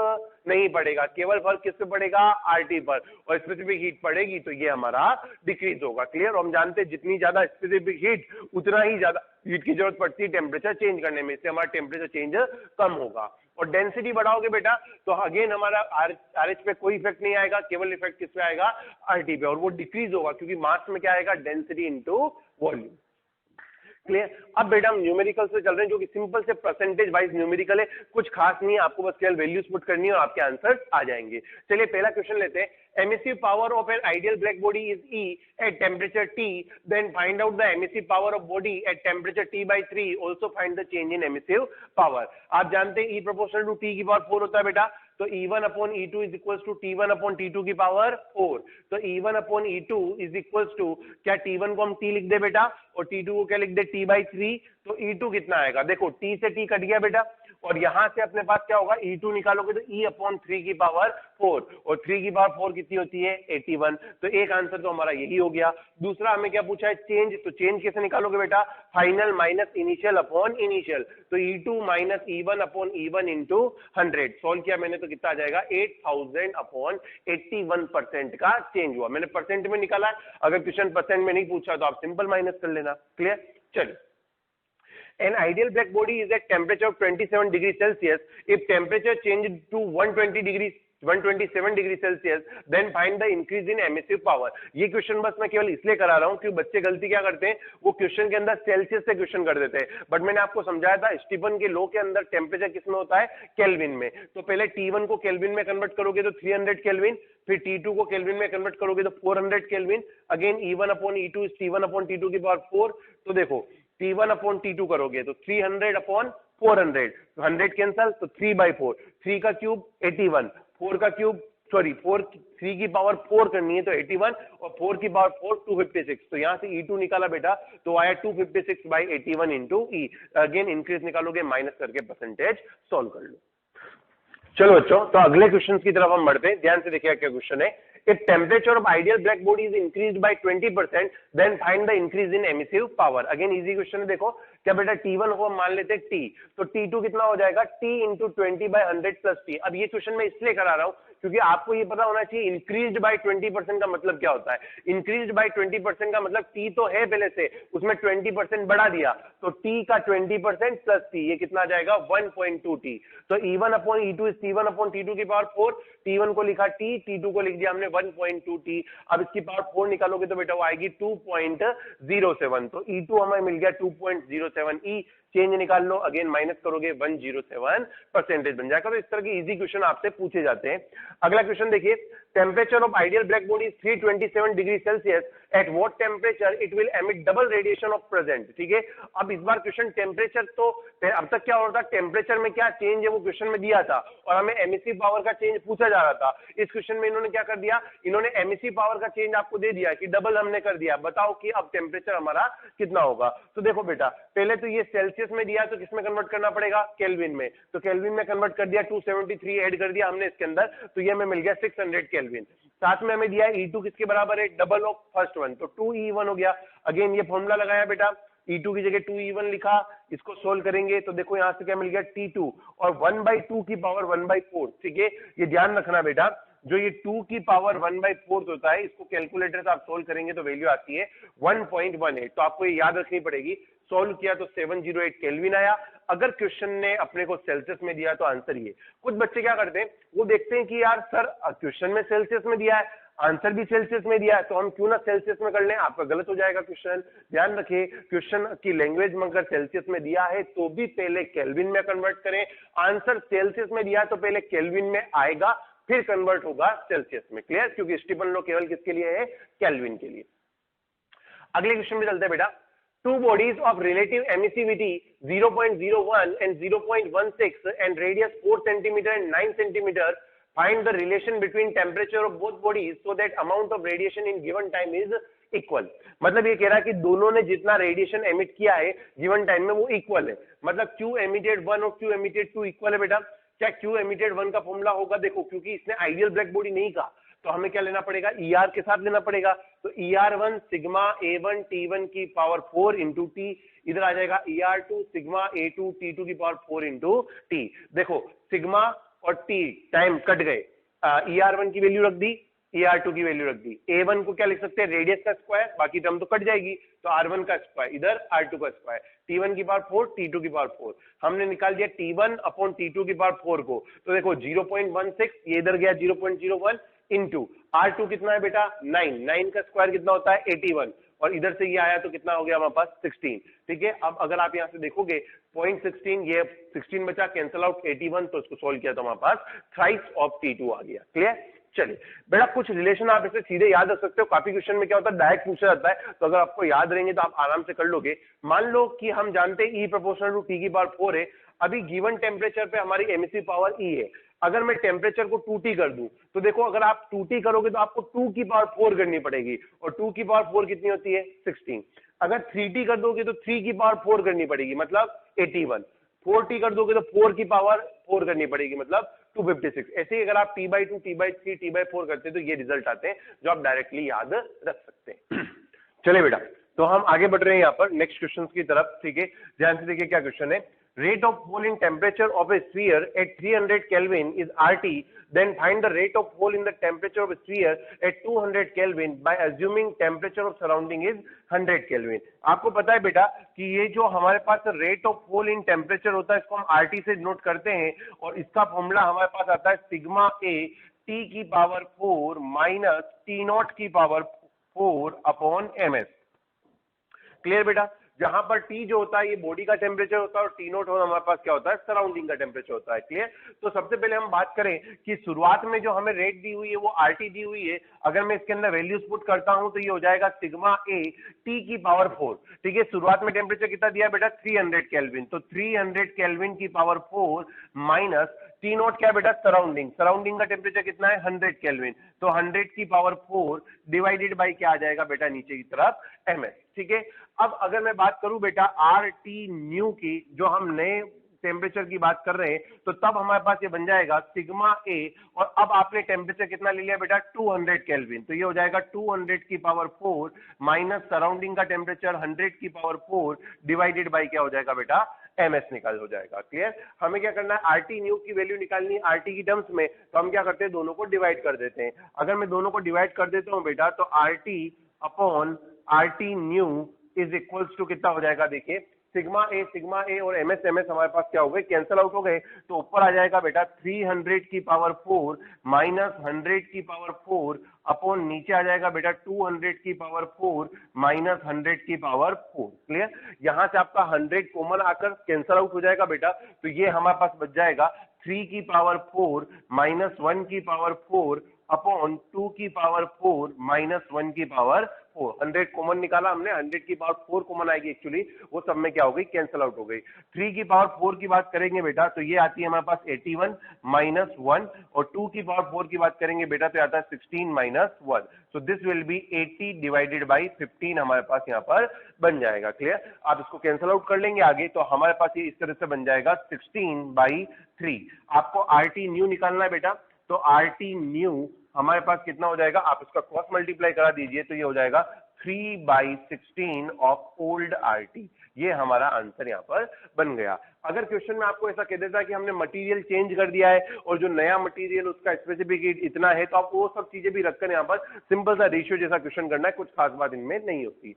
नहीं पड़ेगा, केवल फर्क किस पे पड़ेगा, RT पर, और स्पेसिफिक हीट पड़ेगी तो ये हमारा डिक्रीज होगा। क्लियर। हम जानते हैं जितनी ज्यादा स्पेसिफिक हीट उतना ही ज्यादा हीट की जरूरत पड़ती है टेम्परेचर चेंज करने में, इससे हमारा टेम्परेचर चेंज कम होगा। और डेंसिटी बढ़ाओगे बेटा तो अगेन हमारा RH पे कोई इफेक्ट नहीं आएगा, केवल इफेक्ट किस पे आएगा, RT पे, और वो डिक्रीज होगा क्योंकि मास में क्या आएगा, डेंसिटी इंटू वॉल्यूम। क्लियर। अब बेटा हम न्यूमेरिकल से चल रहे हैं, जो कि सिंपल से परसेंटेज वाइज न्यूमेरिकल है, कुछ खास नहीं है, आपको बस केवल वैल्यूज पुट करनी है और आपके आंसर्स आ जाएंगे। चलिए पहला क्वेश्चन लेते हैं। emissive power of an ideal black body is E at temperature T, then find out the emissive power of body at temperature T by 3, also find the change in emissive power। आप जानते हैं E proportional to T की power 4 होता है बेटा, तो E1 upon E2 is equal to T1 upon T2 की power 4। तो E1 upon E2 is equal to, क्या T1 को हम T लिख दे बेटा, और T2 को क्या लिख दे, T by 3। तो E2 कितना आएगा, देखो T से T कट गया बेटा, और यहां से अपने पास क्या होगा, E2 निकालोगे तो E अपॉन 3 की पावर 4, और 3 की पावर 4 कितनी होती है, 81। तो एक आंसर तो हमारा यही हो गया। दूसरा हमें क्या पूछा है, चेंज। तो चेंज कैसे निकालोगे बेटा, final minus initial upon initial. तो E2 minus E1 upon E1 into 100। Solve किया मैंने तो कितना आ जाएगा, 8000 अपॉन 81% का चेंज हुआ। मैंने परसेंट में निकाला है, अगर क्वेश्चन परसेंट में नहीं पूछा तो आप सिंपल माइनस कर लेना। क्लियर। चलिए, an ideal black body is at temperature of 27 degrees Celsius. If temperature changes to 127 degree Celsius, then find the increase in emissive power. ये क्वेश्चन बस मैं केवल इसलिए करा रहा हूं क्योंकि बच्चे गलती क्या करते हैं, वो क्वेश्चन के अंदर सेल्सियस से क्वेश्चन कर देते हैं। बट मैंने आपको समझाया था स्टीफन के लॉ के अंदर टेम्परेचर किसमें होता है, केल्विन में। तो पहले T1 को केल्विन में कन्वर्ट करोगे तो 300 केल्विन, फिर T2 को केल्विन में कन्वर्ट करोगे तो 400 kelvin, again E1 upon E2 is T1 upon T2 की पावर 4। तो देखो T1 अपॉन T2 करोगे तो 300 अपॉन 400, 100 कैंसल, तो 3/4, 3 का क्यूब 81, 4 का क्यूब, सॉरी 3 की पावर 4 करनी है तो 81, और 4 की पावर 4 256। तो यहां से E2 निकाला बेटा तो आया 256/81 इंटू E। अगेन इंक्रीज निकालोगे, माइनस करके परसेंटेज सॉल्व कर लो। चलो बच्चों, तो अगले क्वेश्चन की तरफ हम बढ़ते हैं। ध्यान से देखिए क्या क्वेश्चन है। If temperature of ideal black body is increased by 20%, then find the increase in emissive power। Again easy question है। देखो क्या बेटा T1 को हम मान लेते हैं T, तो T2 कितना हो जाएगा T इंटू 20/100 प्लस T। अब ये क्वेश्चन मैं इसलिए करा रहा हूं क्योंकि आपको ये पता होना चाहिए इंक्रीज्ड बाय 20% का मतलब क्या होता है। इंक्रीज्ड बाय 20% का मतलब T तो है पहले से, उसमें 20% बढ़ा दिया, तो T का 20% प्लस T, ये कितना आ जाएगा 1.2 T। तो E1 upon E2 is T1 upon T2 की पावर 4, T1 को लिखा T, T2 को लिख दिया हमने 1.2 T। अब इसकी पावर 4 निकालोगे तो बेटा वो आएगी 2.07, तो E2 हमें मिल गया 2.07 E, चेंज निकाल लो, अगेन माइनस करोगे 107 परसेंटेज बन जाएगा। तो इस तरह के इजी क्वेश्चन आपसे पूछे जाते हैं। अगला क्वेश्चन देखिए, temperature of ideal black body 327 degree Celsius, at what temperature it will emit double radiation of present. ठीक है, अब इस बार क्वेश्चन टेम्परेचर, तो अब तक क्या हो रहा था, टेम्परेचर में क्या चेंज है वो क्वेश्चन में दिया था और हमें एमिसिव पावर का चेंज पूछा जा रहा था। इस क्वेश्चन में इन्होंने क्या कर दिया, इन्होंने एमिसिव पावर का चेंज आपको दे दिया कि डबल हमने कर दिया। बताओ कि अब टेम्परेचर हमारा कितना होगा। तो देखो बेटा, पहले तो ये सेल्सियस में दिया तो किसमें कन्वर्ट करना पड़ेगा, केल्विन में, तो केल्विन में कन्वर्ट कर दिया, 273 ऐड कर दिया हमने इसके अंदर, तो ये हमें मिल गया 600 केल्विन। साथ में हमें दिया E2 किसके बराबर है, डबल ऑफ फर्स्ट वन, तो 2E1 हो गया। अगेन ये फॉर्मूला लगाया बेटा, E2 की जगह 2E1 लिखा, इसको सोल्व करेंगे तो देखो यहां से क्या मिल गया T2 और 1/2 की पावर 1/4। ठीक है, ये ध्यान रखना बेटा, जो ये 2 की पावर 1/4 होता है, इसको कैलकुलेटर से आप सोल्व करेंगे तो वैल्यू आती है 1.18, तो आपको ये याद रखनी पड़ेगी। सोल्व किया तो 708 केल्विन आया। अगर क्वेश्चन ने अपने को सेल्सियस में दिया तो आंसर ये। कुछ बच्चे क्या करते हैं, वो देखते हैं कि यार सर क्वेश्चन में सेल्सियस में दिया है, आंसर भी सेल्सियस में दिया है, तो हम क्यों ना सेल्सियस में कर लें, आपका गलत हो जाएगा क्वेश्चन। ध्यान रखिए, क्वेश्चन की लैंग्वेज में अगर सेल्सियस में दिया है तो भी पहले केल्विन में कन्वर्ट करें, आंसर सेल्सियस में दिया है तो पहले केल्विन में आएगा फिर कन्वर्ट होगा सेल्सियस में। क्लियर, क्योंकि स्टीफन लॉ केवल किसके लिए है, केल्विन के लिए। अगले क्वेश्चन में चलते हैं बेटा, two bodies of relative emissivity 0.01 and 0.16 and radius 4 cm and 9 cm, find the relation between temperature of both bodies so that amount of radiation in given time is equal। मतलब ये कह रहा है कि दोनों ने जितना रेडिएशन एमिट किया है गिवन टाइम में वो इक्वल है, मतलब Q एमिटेड 1 और Q एमिटेड 2 इक्वल है बेटा। क्या Q एमिटेड 1 का फॉर्मूला होगा, देखो क्योंकि इसने आइडियल ब्लैक बॉडी नहीं कहा तो हमें क्या लेना पड़ेगा, ER के साथ लेना पड़ेगा, तो ER1 सिग्मा A1 T1 की पावर 4 इंटू T, इधर आ जाएगा ER2 सिग्मा A2 T2 की पावर 4 इंटू T। देखो सिग्मा और T टाइम कट गए, ER1 की वैल्यू रख दी, ER2 की वैल्यू रख दी, A1 को क्या लिख सकते हैं, रेडियस का स्क्वायर, बाकी टर्म तो कट जाएगी, तो R1 का स्क्वायर, इधर R2 का स्क्वायर, T1 की पावर 4 T2 की पावर 4, हमने निकाल दिया T1 अपॉन T2 की पावर 4 को, तो देखो 0.16, ये इधर गया 0.01 इंटू R2 कितना है बेटा 9 का स्क्वायर कितना होता है 81, और इधर से ये आया तो कितना हो गया हमारे पास 16। ठीक है, अब अगर आप यहां से देखोगे 0.16, ये 16 बचा, कैंसिल आउट 81, तो इसको सोल्व किया तो हमारे पास थ्राइस ऑफ T2 आ गया। क्लियर, चलिए बेटा कुछ रिलेशन आप इसे सीधे याद रख सकते हो, काफी क्वेश्चन में क्या होता है डायरेक्ट पूछा जाता है, तो अगर आपको याद रहेंगे तो आप आराम से कर लोगे। मान लो कि हम जानते हैं E प्रोपोर्शनल टू T की पावर 4 है, अभी गिवन टेम्परेचर पे हमारी एमिसिव पावर E है, अगर मैं टेम्परेचर को 2T कर दूं तो देखो अगर आप 2T करोगे तो आपको 2 की पावर 4 करनी पड़ेगी, और 2 की पावर 4 कितनी होती है 16। अगर 3T कर दोगे तो 3 की पावर 4 करनी पड़ेगी, मतलब 81। 4T कर दोगे तो 4 की पावर 4 करनी पड़ेगी, मतलब 256। ऐसे ही अगर आप T/2 T/3 T/4 करते हैं तो ये रिजल्ट आते हैं जो आप डायरेक्टली याद रख सकते हैं। चले बेटा, तो हम आगे बढ़ रहे हैं यहाँ पर नेक्स्ट क्वेश्चन की तरफ। ठीक है, ध्यान से देखिए क्या क्वेश्चन है, rate of fall in temperature of a sphere at 300 Kelvin is RT, then find the rate of fall in the temperature of a sphere at 200 Kelvin by assuming temperature of surrounding is 100 Kelvin। आपको पता है बेटा कि ये जो हमारे पास rate of fall in temperature होता है इसको हम RT से नोट करते हैं, और इसका फॉर्मूला हमारे पास आता है सिग्मा A T की पावर 4 माइनस T0 की पावर 4 अपॉन MS। क्लियर बेटा, जहां पर T जो होता है ये बॉडी का टेम्परेचर होता है और T0 हमारे पास क्या होता है सराउंडिंग का टेम्परेचर होता है। क्लियर, तो सबसे पहले हम बात करें कि शुरुआत में जो हमें रेट दी हुई है वो RT दी हुई है, अगर मैं इसके अंदर वैल्यूज पुट करता हूं तो ये हो जाएगा सिग्मा A T की पावर 4। ठीक है, शुरुआत में टेम्परेचर कितना दिया बेटा 300 केल्विन, तो 300 केल्विन की पावर 4 माइनस T0 क्या बेटा सराउंडिंग, सराउंडिंग का टेम्परेचर कितना है 100 केल्विन, तो 100 की पावर 4 डिवाइडेड बाई क्या आ जाएगा बेटा नीचे की तरफ MS। ठीक है, अब अगर मैं बात करूं बेटा RT न्यू की, जो हम नए टेम्परेचर की बात कर रहे हैं तो तब हमारे पास ये बन जाएगा सिग्मा ए, और अब आपने टेम्परेचर कितना ले लिया बेटा 200 केल्विन, तो ये हो जाएगा 200 की पावर 4 माइनस सराउंडिंग का टेम्परेचर 100 की पावर 4 डिवाइडेड बाई क्या हो जाएगा बेटा ms निकाल हो जाएगा। क्लियर? हमें क्या करना है, आरटी न्यू की वैल्यू निकालनी है आरटी की टर्म्स में, तो हम क्या करते हैं दोनों को डिवाइड कर देते हैं। अगर मैं दोनों को डिवाइड कर देता हूं बेटा तो RT upon RT new is equals to कितना हो जाएगा, देखिए सिग्मा ए और एमएस हमारे पास क्या हो गए, कैंसिल आउट हो गए, तो ऊपर आ जाएगा बेटा 300 की पावर 4 माइनस 100 की पावर 4 अपॉन नीचे आ जाएगा बेटा 200 की पावर 4 माइनस 100 की पावर 4। क्लियर? यहां से आपका 100 कॉमन आकर कैंसिल आउट हो जाएगा बेटा, तो ये हमारे पास बच जाएगा 3 की पावर 4 माइनस 1 की पावर 4 अपॉन 2 की पावर 4 माइनस 1 की पावर 4। 100 कॉमन निकाला हमने, 100 की पावर 4 कॉमन आएगी एक्चुअली, वो सब में क्या हो गई, कैंसिल आउट हो गई। 3 की पावर 4 की बात करेंगे बेटा तो ये आती है हमारे पास 81 माइनस 1, और 2 की पावर 4 की बात करेंगे बेटा तो आता है 16 minus 1। So this will be 80 divided by 15 हमारे पास यहाँ पर बन जाएगा। क्लियर? आप इसको कैंसिल आउट कर लेंगे आगे, तो हमारे पास ये इस तरह से बन जाएगा 16/3। आपको आरटी न्यू निकालना है बेटा, तो आरटी न्यू हमारे पास कितना हो जाएगा, आप इसका क्रॉस मल्टीप्लाई करा दीजिए तो ये हो जाएगा 3/16 ऑफ ओल्ड आरटी। ये हमारा आंसर यहाँ पर बन गया। अगर क्वेश्चन में आपको ऐसा कह देता है कि हमने मटेरियल चेंज कर दिया है और जो नया मटेरियल उसका स्पेसिफिक हीट इतना है, तो आपको वो सब चीजें भी रखकर यहाँ पर सिंपल सा रेशियो जैसा क्वेश्चन करना है, कुछ खास बात इनमें नहीं होती।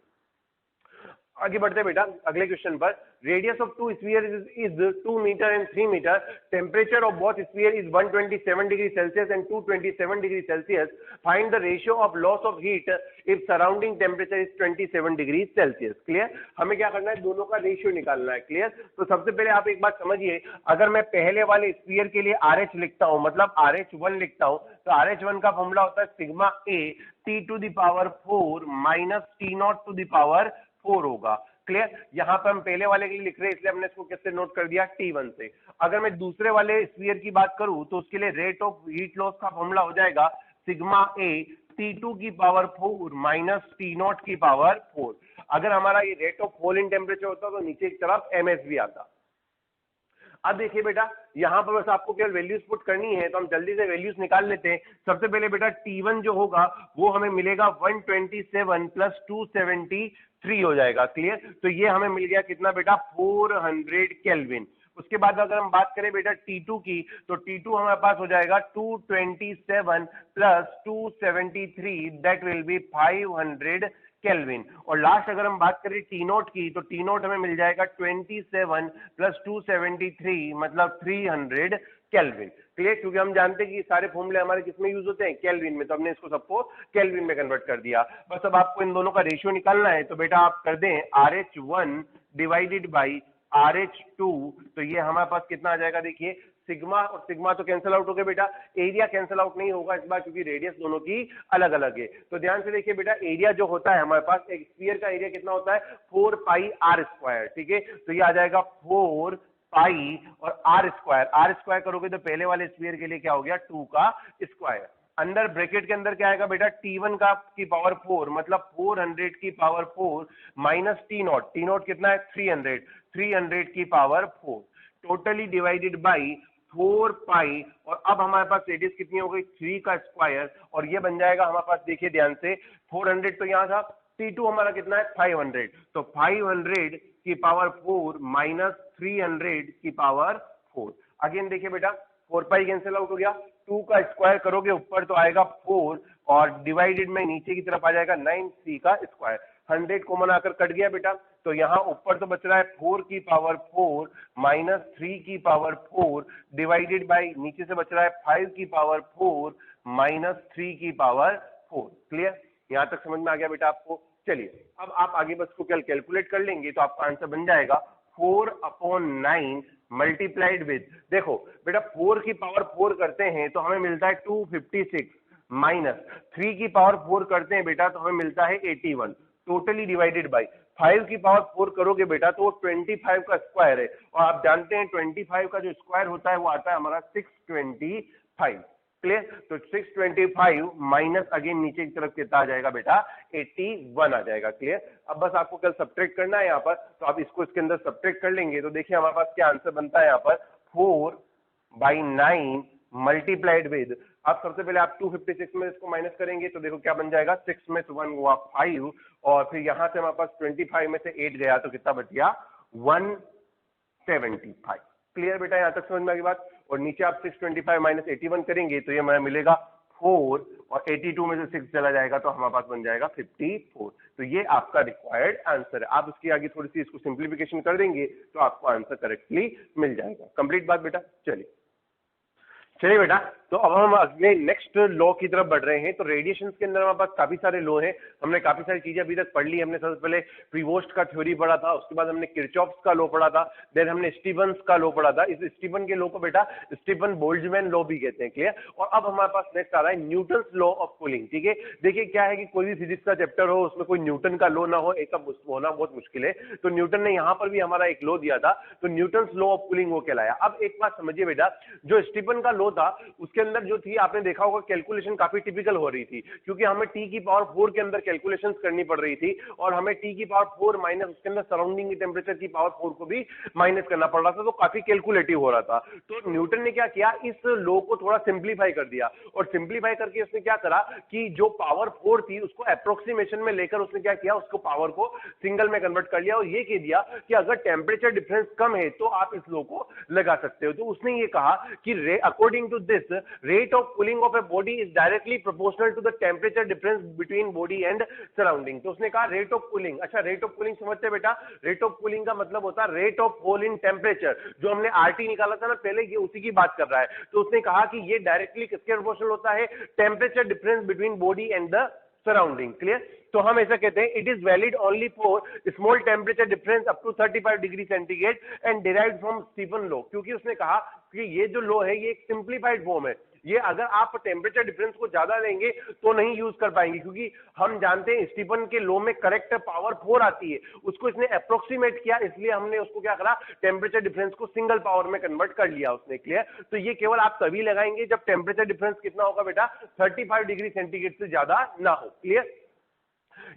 आगे बढ़ते बेटा अगले क्वेश्चन पर। Radius of two sphere is 2 metre and 3 metre, temperature of both sphere is 127 degree Celsius and 227 degree Celsius, find the ratio of loss of heat if surrounding temperature is 27 degree Celsius. Clear? हमें क्या करना है, दोनों का ratio निकालना है। Clear? तो सबसे पहले आप एक बात समझिए, अगर मैं पहले वाले स्फीयर के लिए RH लिखता हूं, मतलब RH1 लिखता हूं, तो RH1 का फॉर्मूला होता है sigma A T to the power 4 minus T0 to the power 4 होगा। क्लियर? यहां पर हम पहले वाले के लिए लिख रहे हैं इसलिए हमने इसको किससे नोट कर दिया, T1 से। अगर मैं दूसरे वाले स्फीयर की बात करूं तो उसके लिए रेट ऑफ हीट लॉस का फॉर्मूला हो जाएगा सिग्मा ए T2 की पावर 4 माइनस T0 की पावर 4। अगर हमारा ये rate of fall in temperature होता तो नीचे की तरफ MS भी आता। अब देखिए बेटा यहां पर बस आपको केवल वैल्यूज पुट करनी है, तो हम जल्दी से वैल्यूज निकाल लेते हैं। सबसे पहले बेटा T1 जो होगा वो हमें मिलेगा 127 प्लस 273 हो जाएगा। क्लियर? तो ये हमें मिल गया कितना बेटा, 400 केल्विन। उसके बाद अगर हम बात करें बेटा T2 की, तो T2 हमारे पास हो जाएगा 227 plus 273, that will be 500 kelvin. और लास्ट अगर हम बात करें T0 की, तो T0 हमें मिल जाएगा 27 प्लस 273 मतलब 300 केल्विन। क्लियर? क्योंकि हम जानते हैं कि सारे फॉर्मूले हमारे किसमें यूज होते हैं, केल्विन में, तो हमने इसको सबको केल्विन में कन्वर्ट कर दिया। बस अब आपको इन दोनों का रेशियो निकालना है, तो बेटा आप कर दें RH1 डिवाइडेड बाई RH2, तो ये हमारे पास कितना आ जाएगा, देखिए सिग्मा और सिग्मा तो कैंसिल आउट हो गए बेटा, एरिया कैंसिल आउट नहीं होगा इस बार क्योंकि रेडियस दोनों की अलग अलग है। तो ध्यान से देखिए बेटा, एरिया जो होता है हमारे पास, एक स्फीयर का एरिया कितना होता है, 4πr²। ठीक है? तो ये आ जाएगा 4 पाई और r स्क्वायर करोगे तो पहले वाले स्फीयर के लिए क्या हो गया, 2 का स्क्वायर। अंदर ब्रैकेट के अंदर क्या आएगा बेटा, T1 का की पावर 4 मतलब 400 की पावर 4 माइनस T0 कितना है, 300 की पावर 4 टोटली डिवाइडेड बाई 4 पाई, और अब हमारे पास रेडियस कितनी हो गई, 3 का स्क्वायर, और ये बन जाएगा हमारे पास, देखिए ध्यान से 400 तो यहाँ था, T2 हमारा कितना है 500, तो 500 की पावर 4 माइनस 300 की पावर 4। अगेन देखिए बेटा 4 पाई कैंसिल आउट हो गया, 2 का स्क्वायर करोगे ऊपर तो आएगा 4 और डिवाइडेड में नीचे की तरफ आ जाएगा 9c का स्क्वायर। 100 कॉमन आकर कट गया बेटा, तो यहाँ ऊपर तो बच रहा है 4 की पावर 4 माइनस 3 की पावर 4 डिवाइडेड बाई नीचे से बच रहा है 5 की पावर 4 माइनस 3 की पावर 4। क्लियर? यहाँ तक समझ में आ गया बेटा आपको? चलिए अब आप आगे बस को कैलकुलेट कर लेंगे तो आपका आंसर बन जाएगा 4/9 मल्टीप्लाइड विद, देखो बेटा 4 की पावर 4 करते हैं तो हमें मिलता है 256 माइनस 3 की पावर 4 करते हैं बेटा तो हमें मिलता है 81 टोटली डिवाइडेड बाई 5 की पावर 4 करोगे बेटा तो 25 का स्क्वायर है, और आप जानते हैं 25 का जो स्क्वायर होता है वो आता है हमारा 625। क्लियर? तो 625 माइनस अगेन नीचे की तरफ कितना आ जाएगा बेटा, 81 आ जाएगा। क्लियर? अब बस आपको कल सब्ट्रैक्ट करना है यहाँ पर, तो आप इसको इसके अंदर सब्ट्रैक्ट कर लेंगे तो देखिए हमारे पास क्या आंसर बनता है यहाँ पर, 4/9 मल्टीप्लाइड विद, आप सबसे पहले आप 256 में इसको माइनस करेंगे तो देखो क्या बन जाएगा, 6 में से 1 हुआ 5 और फिर यहां से हमारे पास 25 में से 8 गया तो कितना बच गया, 175। क्लियर बेटा? यहां तक समझ में आ गई बात? और नीचे आप 625 माइनस 81 करेंगे तो ये हमें मिलेगा 4 और 82 में से 6 चला जाएगा तो हमारे पास बन जाएगा 54। तो ये आपका रिक्वायर्ड आंसर है। आप उसकी आगे थोड़ी सी इसको सिंप्लीफिकेशन कर देंगे तो आपको आंसर करेक्टली मिल जाएगा। कंप्लीट बात बेटा? चलिए बेटा, तो अब हम अगले नेक्स्ट लॉ की तरफ बढ़ रहे हैं। तो रेडिएशन के अंदर हमारे पास काफी सारे लॉ हैं, हमने काफी सारी चीजें अभी तक पढ़ ली। हमने सबसे पहले प्रीवोस्ट का थ्योरी पढ़ा था, उसके बाद हमने किरचॉफ्स का लॉ पढ़ा था, देन हमने स्टीफन्स का लॉ पढ़ा था। इस स्टीफन के लॉ को बेटा स्टीफन बोल्ट्जमैन लॉ भी कहते हैं। क्लियर? और अब हमारे पास नेक्स्ट आ रहा है न्यूटन लॉ ऑफ कूलिंग। ठीक है, देखिए क्या है कि कोई भी फिजिक्स का चैप्टर हो उसमें कोई न्यूटन का लॉ ना हो, ऐसा होना बहुत मुश्किल है। तो न्यूटन ने यहाँ पर भी हमारा एक लॉ दिया था, तो न्यूटन लॉ ऑफ कूलिंग वो कहलाया। अब एक बात समझिए बेटा, जो स्टीफन का लॉ था उसके अंदर जो थी, आपने देखा होगा कैलकुलेशन काफी टिपिकल हो रही थी, क्योंकि हमें टी की पावर 4 के अंदर कैलकुलेशंस करनी पड़ रही थी और हमें टी की पावर 4 माइनस उसके अंदर सराउंडिंग की टेम्परेचर की पावर 4 को भी माइनस करना पड़ रहा था, तो काफी कैलकुलेटिव हो रहा था। तो न्यूटन ने क्या किया, इस लॉ को थोड़ा सिंप्लीफाई कर दिया और सिंप्लीफाई करके उसने क्या करा कि जो पावर 4 थी उसको अप्रोक्सीमेशन में लेकर उसने क्या किया, उसको पावर को सिंगल में कन्वर्ट कर लिया और ये कह दिया कि अगर टेम्परेचर डिफरेंस कम है तो आप इस लॉ को लगा सकते हो। तो उसने ये कहा कि according to this rate of cooling of a body is directly proportional to the temperature difference between body and surrounding। तो उसने कहा rate of cooling। अच्छा, rate of cooling समझते हैं बेटा? rate of cooling का मतलब होता है rate of fall in temperature। जो हमने RT निकाला था ना पहले, ये उसी की बात कर रहा है। तो उसने कहा कि ये डायरेक्टली किसके प्रोपोर्शनल होता है, temperature difference between body and the surrounding. Clear? तो हम ऐसा कहते हैं, it is valid only for small temperature difference up to 35 degree centigrade and derived from Stefan law. क्योंकि उसने कहा कि ये जो लॉ है ये एक सिंप्लीफाइड फॉर्म है, ये अगर आप टेम्परेचर डिफरेंस को ज्यादा लेंगे तो नहीं यूज कर पाएंगे, क्योंकि हम जानते हैं स्टीफन के लॉ में करेक्ट पावर 4 आती है, उसको इसने अप्रोक्सीमेट किया, इसलिए हमने उसको क्या करा, टेम्परेचर डिफरेंस को सिंगल पावर में कन्वर्ट कर लिया उसने। क्लियर? तो ये केवल आप तभी लगाएंगे जब टेम्परेचर डिफरेंस कितना होगा बेटा, 35 डिग्री सेंटीग्रेड से ज्यादा ना हो। क्लियर?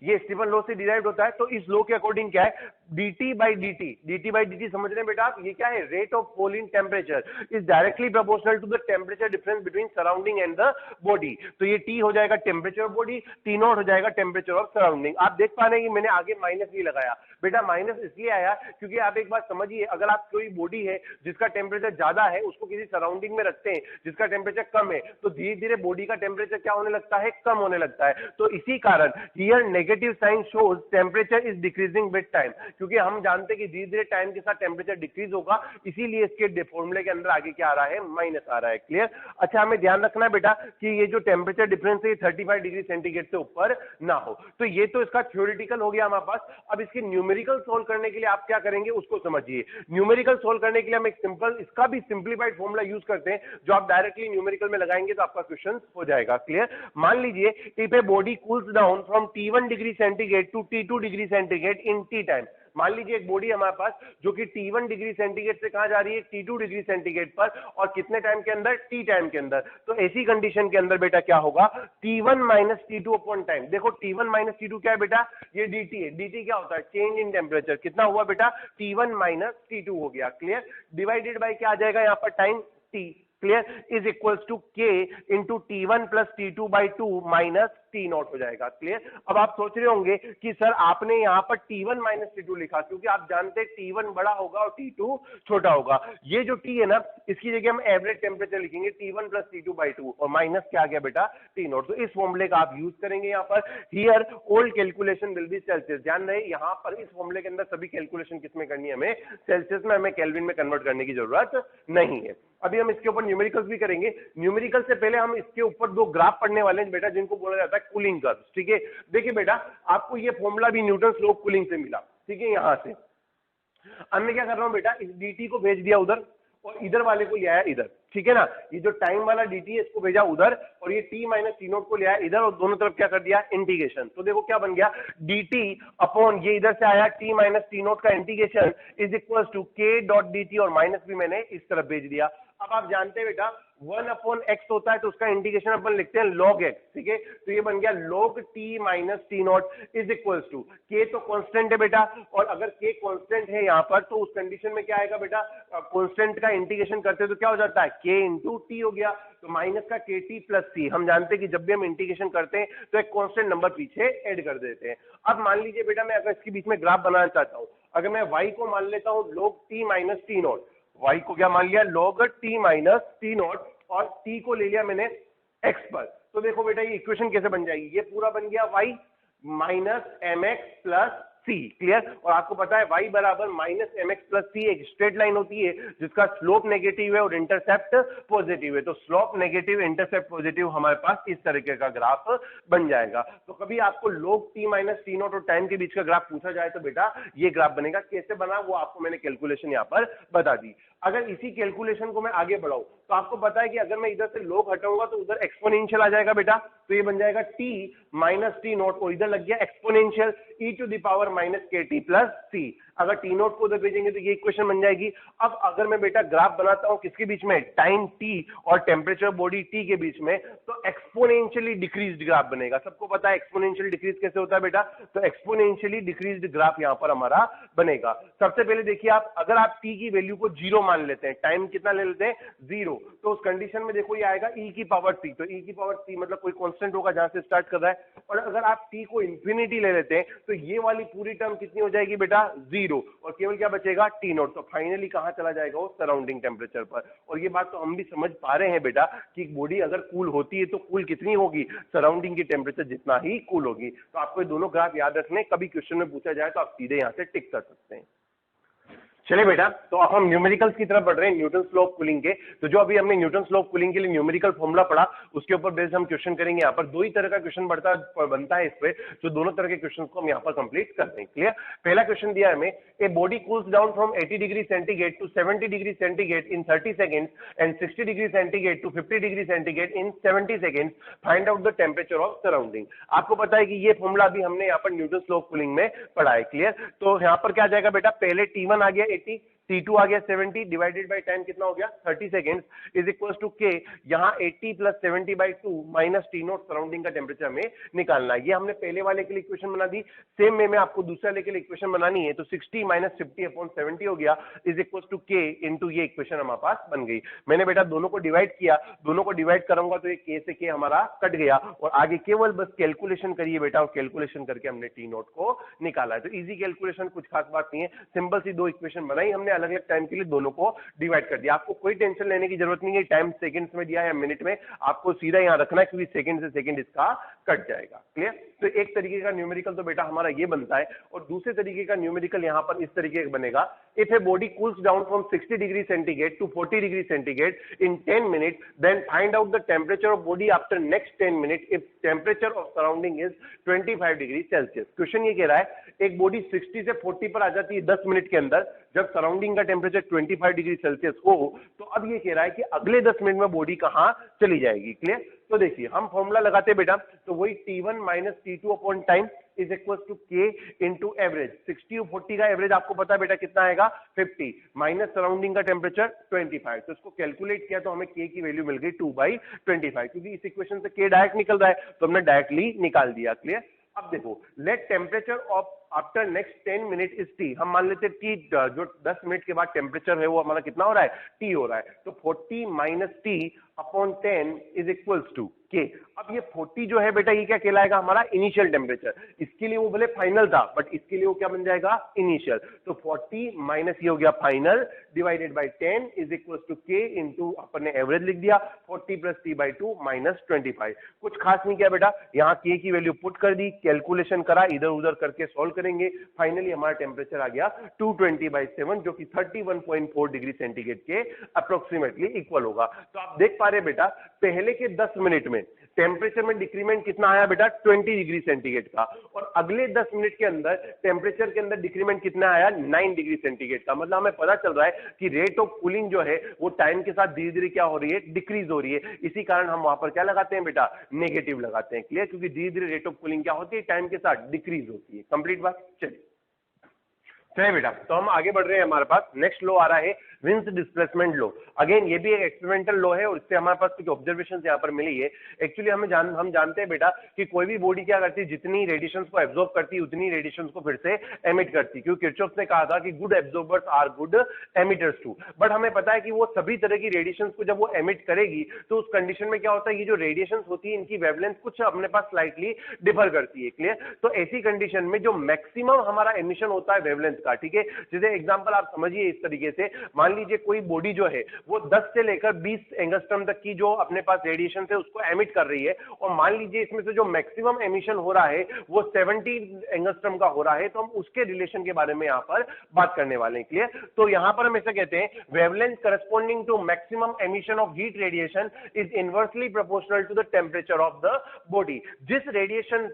ये स्टीफन लॉ से डिराइव्ड होता है। तो इस लॉ के अकॉर्डिंग क्या है, dt बाई dt समझ रहे हैं बेटा आप? ये क्या है, rate of fall in temperature is directly proportional to the temperature difference between surrounding and the body. तो ये t हो जाएगा temperature of body, t naught हो जाएगा टेम्परेचर ऑफ सराउंडिंग। आप देख पा रहे हैं कि मैंने आगे माइनस भी लगाया बेटा। माइनस इसलिए आया क्योंकि आप एक बात समझिए, अगर आप कोई बॉडी है जिसका टेम्परेचर ज्यादा है, उसको किसी सराउंडिंग में रखते हैं जिसका टेम्परेचर कम है, तो धीरे धीरे बॉडी का टेम्परेचर क्या होने लगता है, कम होने लगता है। तो इसी कारण here negative sign shows temperature is decreasing with time, क्योंकि हम जानते हैं कि धीरे धीरे टाइम के साथ टेम्परेचर डिक्रीज होगा, इसीलिए इसके फॉर्मूले के अंदर आगे क्या आ रहा है, माइनस आ रहा है। क्लियर? अच्छा, हमें ध्यान रखना है बेटा कि ये जो टेम्परेचर डिफरेंस है 35 डिग्री सेंटीग्रेड से ऊपर ना हो। तो ये तो इसका थ्योरेटिकल हो गया हमारे पास। अब इसके न्यूमेरिकल सोल्व करने के लिए आप क्या करेंगे उसको समझिए। न्यूमेरिकल सोल्व करने के लिए हम एक सिंपल, इसका भी सिंप्लीफाइड फॉर्मूला यूज करते हैं, जो आप डायरेक्टली न्यूमेरिकल में लगाएंगे तो आपका क्वेश्चन हो जाएगा। क्लियर? मान लीजिए if a body cools down from T1 degree centigrade to T2 degree centigrade in T time. मान लीजिए एक बॉडी हमारे पास जो कि T1 डिग्री सेंटीग्रेड से कहां जा रही है, T2 डिग्री सेंटीग्रेड पर, और कितने टाइम के अंदर, T टाइम के अंदर। तो ऐसी कंडीशन के अंदर बेटा क्या होगा, T1 minus T2 upon time. देखो T1 माइनस T2 क्या है बेटा, ये dt है। dt क्या होता है, चेंज इन टेम्परेचर। कितना हुआ बेटा, T1 माइनस T2 हो गया। क्लियर? डिवाइडेड बाय क्या आ जाएगा यहाँ पर, time t। Clear? Is equals to k into T1 plus T2 by 2 minus T naught हो जाएगा। क्लियर? अब आप सोच रहे होंगे कि सर आपने यहाँ पर T1 माइनस T2 लिखा, क्योंकि आप जानते हैं T1 बड़ा होगा और T2 छोटा होगा। ये जो T है ना, इसकी जगह हम एवरेज टेम्परेचर लिखेंगे T1 प्लस T2 बाई 2 और माइनस क्या आ गया बेटा, T नॉट। तो इस फॉर्मूले का आप यूज करेंगे यहाँ पर। Here all calculation will be Celsius. ध्यान रहे यहाँ पर इस फॉर्मूले के अंदर सभी कैलकुलेशन किसमें करनी है, हमें सेल्सियस में, हमें केल्विन में कन्वर्ट करने की जरूरत नहीं है। अभी हम इसके ऊपर न्यूमेरिकल्स भी करेंगे। न्यूमेरिकल से पहले हम इसके ऊपर दो ग्राफ पढ़ने वाले हैं बेटा, जिनको बोला जाता है कूलिंग कर्व। ठीक है? देखिए बेटा, आपको ये फॉर्मूला भी न्यूटन लॉ ऑफ कूलिंग से मिला। ठीक है? यहां से अब मैं क्या कर रहा हूं बेटा, इस dt को भेज दिया उधर और इधर वाले को ले आया इधर। ठीक है ना? ये जो टाइम वाला dt है इसको भेजा उधर और ये t माइनस टी नोट को ले आया इधर और दोनों तरफ क्या कर दिया, इंटीग्रेशन। तो देखो क्या बन गया, dt अपॉन ये इधर से आया t माइनस टी नोट का integration is equal to k dot dt और माइनस भी मैंने इस तरफ भेज दिया। अब आप जानते हैं बेटा 1/x होता है तो उसका इंटीग्रेशन अपन लिखते हैं log x, ठीक है। तो ये बन गया log t minus T naught is equals to k, तो कांस्टेंट है बेटा, और अगर k कांस्टेंट है यहाँ पर तो उस कंडीशन में क्या आएगा बेटा, कांस्टेंट का इंटीग्रेशन करते तो क्या हो जाता है, k इंटू टी हो गया, तो माइनस का के टी प्लस सी। हम जानते हैं कि जब भी हम इंटीग्रेशन करते हैं तो एक कांस्टेंट नंबर पीछे ऐड कर देते हैं। अब मान लीजिए बेटा मैं अगर इसके बीच में ग्राफ बनाना चाहता हूं, अगर मैं y को मान लेता हूं log t minus T not, y को क्या मान लिया log t minus T not, और t को ले लिया मैंने x पर, तो देखो बेटा ये इक्वेशन कैसे बन जाएगी, ये पूरा बन गया y minus M X plus C, clear. और आपको पता है y बराबर minus M X plus C एक स्ट्रेट लाइन होती है जिसका स्लोप नेगेटिव है और इंटरसेप्ट पॉजिटिव है, तो स्लोप नेगेटिव इंटरसेप्ट पॉजिटिव हमारे पास इस तरीके का ग्राफ बन जाएगा। तो कभी आपको log t minus T not और टाइम के बीच का ग्राफ पूछा जाए तो बेटा ये ग्राफ बनेगा, कैसे बना वो आपको मैंने कैलकुलेशन यहाँ पर बता दी। अगर इसी कैलकुलेशन को मैं आगे बढ़ाऊं तो आपको पता है कि अगर मैं इधर से log हटाऊंगा तो उधर एक्सपोनेंशियल आ जाएगा बेटा, तो ये बन जाएगा t माइनस टी नॉट और इधर लग गया exponential e to the power minus K T plus C. अगर टी नोट को उधर भेजेंगे तो ये इक्वेशन बन जाएगी। अब अगर मैं बेटा ग्राफ बनाता हूं किसके बीच में, टाइम टी और टेम्परेचर बॉडी टी के बीच में, तो एक्सपोनेंशियली डिक्रीज्ड ग्राफ बनेगा। सबको पता है एक्सपोनेंशियली डिक्रीज कैसे होता है बेटा, तो एक्सपोनेंशियली डिक्रीज्ड ग्राफ यहां पर हमारा बनेगा। सबसे पहले देखिए आप, अगर आप टी की वैल्यू को 0 मान लेते हैं, टाइम कितना ले लेते हैं 0, तो उस कंडीशन में देखो ये आएगा e की पावर सी, तो e की पावर सी मतलब कोई कांस्टेंट होगा जहां से स्टार्ट कर रहा है। और अगर आप t को इंफिनिटी ले लेते हैं तो ये वाली पूरी टर्म कितनी हो जाएगी बेटा 0, और केवल क्या बचेगा टी नॉट। तो फाइनली कहां चला जाएगा वो सराउंडिंग टेम्परेचर पर। और ये बात तो हम भी समझ पा रहे हैं बेटा कि बॉडी अगर कूल होती है तो कूल कितनी होगी, सराउंडिंग की टेम्परेचर जितना ही कूल होगी। तो आपको ये दोनों ग्राफ याद रखने, कभी क्वेश्चन में पूछा जाए तो आप सीधे यहां से टिक कर सकते हैं। चलिए बेटा, तो अब हम न्यूमेरिकल्स की तरफ बढ़ रहे हैं, न्यूटन लॉ ऑफ कूलिंग के। तो जो अभी हमने न्यूटन लॉ ऑफ कूलिंग के लिए न्यूमेरिकल फॉर्मूला पढ़ा उसके ऊपर बेस्ड हम क्वेश्चन करेंगे। यहाँ पर दो ही तरह का क्वेश्चन बनता है इस पे, जो दोनों तरह के क्वेश्चन को हम यहाँ पर कंप्लीट करते हैं। क्लियर। पहला क्वेश्चन दिया है हमें, a body cools down from 80 degree centigrade to 70 degree centigrade in 30 seconds and 60 degree centigrade to 50 degree centigrade in 70 seconds, find out the temperature of surrounding. आपको पता है कि ये फॉर्मूला भी हमने यहाँ पर न्यूटन लॉ ऑफ कूलिंग में पढ़ा है। क्लियर। तो यहाँ पर क्या आ जाएगा बेटा, पहले T1 आ गया 80, T2 आ गया 70 डिवाइडेड बाय टाइम कितना हो गया 30 seconds is equals to K, यहाँ 80 plus 70 by 2 minus T naught surrounding का टेम्परेचर हमें निकालना है। ये हमने पहले वाले के लिए इक्वेशन बना दी, सेम में आपको दूसरे वाले के लिए इक्वेशन बनानी है। तो 60 माइनस 50 अपॉन 70 हो गया is equals to K into ये इक्वेशन हमारे पास बन गई। मैंने बेटा दोनों को डिवाइड किया, दोनों को डिवाइड करूंगा तो ये K से K हमारा कट गया और आगे केवल बस कैलकुलेशन करिए बेटा, और कैलकुलेशन करके हमने टी नॉट को निकाला है। तो इजी कैलकुलेशन, कुछ खास बात नहीं है, सिंपल सी दो इक्वेशन बनाई हमने अलग अलग टाइम के लिए, दोनों को डिवाइड कर दिया। आपको कोई टेंशन लेने की जरूरत नहीं है टाइम सेकंड्स में दिया है या मिनट में, आपको सीधा यहां रखना है क्योंकि सेकंड से सेकंड इसका कट जाएगा। क्लियर। तो एक तरीके का न्यूमेरिकल तो बेटा हमारा ये बनता है, और दूसरे तरीके का न्यूमेरिकल यहां पर इस तरीके का बनेगा, if a body cools down from 60 degree centigrade to 40 degree centigrade in 10 minute, then find out the temperature of body after next 10 minute if temperature of surrounding is 25 degree Celsius. Question ये कह रहा है एक body 60 से 40 पर आ जाती है 10 minute के अंदर, जब सराउंडिंग का टेम्परेचर 25 डिग्री सेल्सियस हो, तो अब ये कह रहा है कि अगले 10 मिनट में बॉडी कहां चली जाएगी। क्लियर। तो देखिए हम फॉर्मूला लगाते बेटा, तो वही T1 minus T2 upon time is equal to K into average. 60 और 40 का एवरेज आपको पता है बेटा कितना आएगा 50 माइनस सराउंडिंग का टेम्परेचर 25। तो इसको कैलकुलेट किया तो हमें K की वैल्यू मिल गई 2/25, क्योंकि इस इक्वेशन से K डायरेक्ट निकल रहा है तो हमने डायरेक्टली निकाल दिया। क्लियर। अब देखो, let temperature of after next 10 minute is T, हम मान लेते T, जो 10 मिनट के बाद टेम्परेचर है वो हमारा कितना हो रहा है T हो रहा है, तो 40 minus T upon 10 is equals to K। अब ये 40 जो है बेटा ये क्या कहलाएगा हमारा इनिशियल टेम्परेचर, इसके लिए वो भले फाइनल था बट इसके लिए वो क्या बन जाएगा इनिशियल। तो 40 माइनस ये हो गया final divided by 10 is equals to K into अपन ने एवरेज लिख दिया 40 प्लस T बाई 2 माइनस 25। कुछ खास नहीं किया बेटा, यहाँ K की वैल्यू पुट कर दी, कैलकुलेशन करा, इधर उधर करके सॉल्व करेंगे, फाइनली हमारा टेम्परेचर आ गया 220/7 जो कि 31.4 डिग्री सेंटीग्रेड के अप्रोक्सीमेटली इक्वल होगा। तो आप देख पा रहे बेटा पहले के 10 मिनट में टेम्परेचर में डिक्रीमेंट कितना आया बेटा 20 डिग्री सेंटीग्रेड का, और अगले 10 मिनट के अंदर टेम्परेचर के अंदर डिक्रीमेंट कितना आया 9 डिग्री सेंटीग्रेड का। मतलब हमें पता चल रहा है कि रेट ऑफ कूलिंग जो है वो टाइम के साथ धीरे धीरे क्या हो रही है डिक्रीज हो रही है। इसी कारण हम वहां पर क्या लगाते हैं बेटा नेगेटिव लगाते हैं। क्लियर। क्योंकि धीरे धीरे रेट ऑफ कूलिंग क्या होती है टाइम के साथ डिक्रीज होती है। कंप्लीट बात। चलिए बेटा, तो हम आगे बढ़ रहे हैं, हमारे पास नेक्स्ट लॉ आ रहा है विंस डिस्प्लेसमेंट लो। अगेन ये भी एक एक्सपेरिमेंटल लो है और इससे हमारे पास कुछ ऑब्जर्वेशन यहाँ पर मिली है। एक्चुअली हम जानते हैं बेटा कि कोई भी बॉडी क्या करती है, जितनी रेडिएशंस को एब्जॉर्ब करती है उतनी रेडिएशंस को फिर से एमिट करती है, क्योंकि किरचॉफ ने कहा था कि good absorbers are good emitters too. But हमें पता है कि वो सभी तरह की रेडिएशंस को जब वो एमिट करेगी तो उस कंडीशन में क्या होता है, ये जो रेडिएशंस होती है इनकी वेवलेंथ कुछ अपने पास स्लाइटली डिफर करती है। क्लियर? तो ऐसी कंडीशन में जो मैक्सिमम हमारा एमिशन होता है वेवलेंथ का, ठीक है, जैसे एग्जांपल आप समझिए इस तरीके से, मान लीजिए कोई बॉडी जो है वो 10 से लेकर 20 एंगस्ट्रॉम तक की जो अपने पास रेडिएशन है उसको एमिट कर रही है, और मान लीजिए इसमें से जो मैक्सिमम एमिशन हो रहा है वो 70 एंगस्ट्रॉम का हो रहा है, तो हम उसके रिलेशन के बारे में यहां पर बात करने वाले हैं। क्लियर? तो यहां पर हम ऐसा कहते हैं, wavelength corresponding to maximum emission of heat radiation is inversely proportional to the temperature of the body. जिस रेडिएशन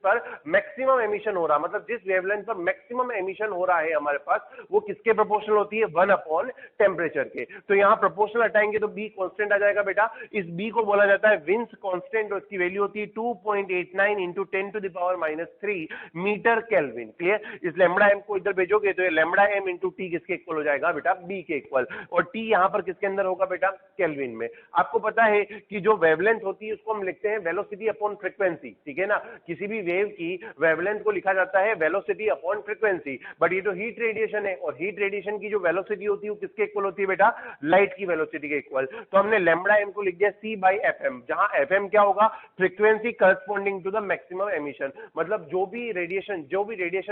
पर मैक्सिमम एमिशन हो रहा, मतलब जिस वेवलेंथ पर मैक्सिमम एमिशन हो रहा है हमारे पास, वो किसके प्रोपोर्शनल होती है? 1 अपॉन टेम्परेचर के। तो यहां प्रोपोर्शनल हटाएंगे तो बी कांस्टेंट आ जाएगा बेटा। इस बी को बोला जाता है विंस कांस्टेंट, और इसकी वैल्यू होती है 2.89 इंटू 10⁻³ मीटर केल्विन। क्लियर? इस लैम्बडा एम को इधर भेजोगे तो ये लैम्बडा एम इंटू टी किसके इक्वल हो जाएगा बेटा? बी के इक्वल। और टी यहां पर किसके अंदर होगा बेटा? केल्विन में। आपको पता है कि जो वेवलेंथ होती है उसको हम लिखते हैं वेलोसिटी अपॉन फ्रीक्वेंसी, ठीक है ना? किसी भी वेव की वेवलेंथ को लिखा जाता है वेलोसिटी अपॉन फ्रीक्वेंसी। बट ये तो हीट रेडिएशन है, और हीट रेडिएशन की जो वेलोसिटी होती है वो किसके इक्वल होती है बेटा? लाइट की वेलोसिटी के इक्वल। तो हमने लैम्बडा एम को लिख दिया C/FM, जहां FM क्या होगा? Frequency corresponding to the maximum emission. मतलब जो भी रेडिएशन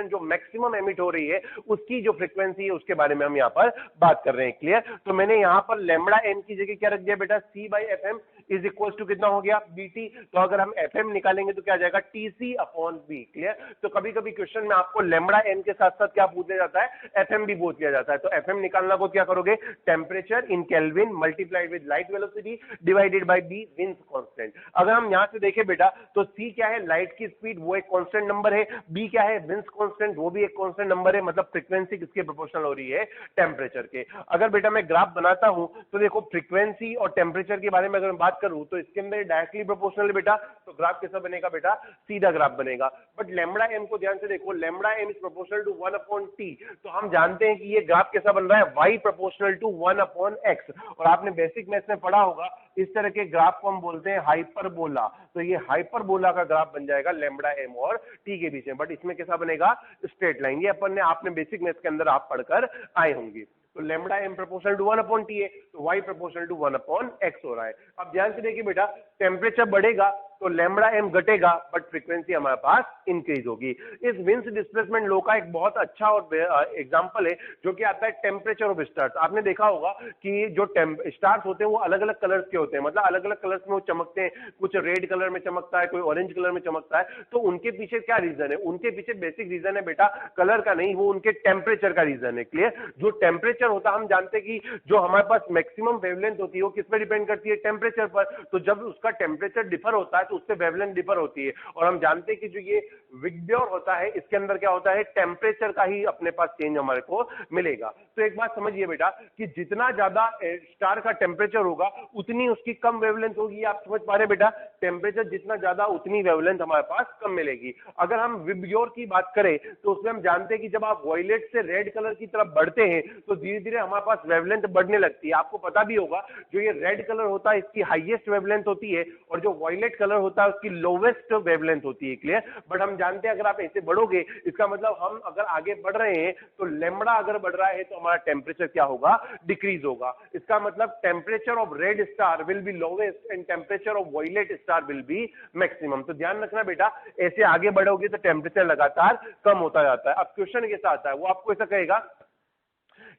जो मैक्सिमम एमिट हो रही है उसकी जो फ्रीक्वेंसी है उसके बारे में हम यहाँ पर बात कर रहे हैं। क्लियर? तो मैंने यहाँ पर लैम्बडा एम की जगह क्या रख दिया बेटा? C/FM इज इक्वल टू कितना हो गया? BT। तो अगर हम FM निकालेंगे तो क्या आ जाएगा? TC/B। क्लियर? तो कभी कभी क्वेश्चन में आपको लैम्बडा एम के साथ साथ क्या पूछ लिया जाता है? FM भी पूछ लिया जाता है। तो FM निकालना को क्या करोगे? Temperature in kelvin multiplied with light velocity divided by B Wien's constant. अगर हम यहां से देखें बेटा तो C क्या है? लाइट की स्पीड, वो एक कांस्टेंट नंबर है। B क्या है? विंस कांस्टेंट, वो भी एक कांस्टेंट नंबर है। मतलब फ्रीक्वेंसी किसके प्रोपोर्शनल हो रही है? टेम्परेचर के। अगर बेटा मैं ग्राफ बनाता हूं तो देखो फ्रीक्वेंसी और टेम्परेचर के बारे में अगर मैं बात करूं तो इसके अंदर डायरेक्टली प्रोपोर्शनल है बेटा, तो ग्राफ कैसा बनेगा बेटा? सीधा ग्राफ बनेगा। बट लैम्बडा एम को ध्यान से देखो, lambda m is proportional to 1/T। तो हम जानते हैं कि ये ग्राफ कैसा बन रहा है? y proportional to 1/x। और आपने बेसिक मैथ्स में पढ़ा होगा इस तरह के ग्राफ को हम बोलते हैं हाइपरबोला। तो ये हाइपरबोला का ग्राफ बन जाएगा लैम्बडा एम और टी के बीच में। बट इसमें कैसा बनेगा? Straight line. ये अपन ने आपने बेसिक मैथ्स के अंदर आप पढ़कर आए होंगे। तो lambda M proportional to 1/T है, तो y प्रोपोर्शनल टू 1/x हो रहा है। अब ध्यान से देखिए बेटा, टेम्परेचर बढ़ेगा तो लैम्बडा एम घटेगा, बट फ्रीक्वेंसी हमारे पास इंक्रीज होगी। इस विंस डिस्प्लेसमेंट लॉ का एक बहुत अच्छा और एग्जांपल है जो कि आता है टेम्परेचर ऑफ स्टार्स। आपने देखा होगा कि जो स्टार्स होते हैं वो अलग अलग कलर्स के होते हैं, मतलब अलग अलग कलर्स में वो चमकते हैं। कुछ रेड कलर में चमकता है, कोई ऑरेंज कलर में चमकता है। तो उनके पीछे क्या रीजन है? उनके पीछे बेसिक रीजन है बेटा कलर का नहीं, वो उनके टेम्परेचर का रीजन है। क्लियर? जो टेम्परेचर होता है, हम जानते हैं कि जो हमारे पास मैक्सिमम वेवलेंथ होती है वो किस पर डिपेंड करती है? टेम्परेचर पर। तो जब उसका टेम्परेचर डिफर होता है तो उससे वेवलेंथ डिफर होती है। और हम जानते हैं कि जो ये विग्योर होता है इसके अंदर क्या होता है? टेम्परेचर का ही अपने पास चेंज हमारे को मिलेगा। तो एक बात समझिए बेटा कि जितना ज्यादा स्टार का टेम्परेचर होगा उतनी उसकी कम वेवलेंथ होगी। आप समझ पा रहे बेटा? टेम्परेचर जितना ज्यादा उतनी वेवलेंथ हमारे पास कम मिलेगी। अगर हम विग्योर की बात करें तो उसमें हम जानते हैं कि जब आप वॉयलेट से रेड कलर की तरफ बढ़ते हैं तो धीरे धीरे हमारे पास वेवलेंथ बढ़ने लगती है। आपको पता भी होगा जो ये रेड कलर होता है इसकी हाईएस्ट वेवलेंथ होती है, और जो वॉयलेट कलर होता है उसकी लोवेस्ट वेवलेंथ होती है। क्लियर? बट हम जानते हैं अगर आप ऐसे बढ़ोगे, इसका मतलब हम अगर आगे बढ़ रहे हैं तो लैम्बडा अगर बढ़ रहा है तो हमारा टेम्परेचर क्या होगा? डिक्रीज होगा। इसका मतलब temperature of red star will be lowest and temperature of violet star will be maximum. तो ध्यान रखना बेटा, ऐसे आगे बढ़ोगे तो टेम्परेचर लगातार कम होता जाता है। अब क्वेश्चन कैसा आता है? वो आपको ऐसा कहेगा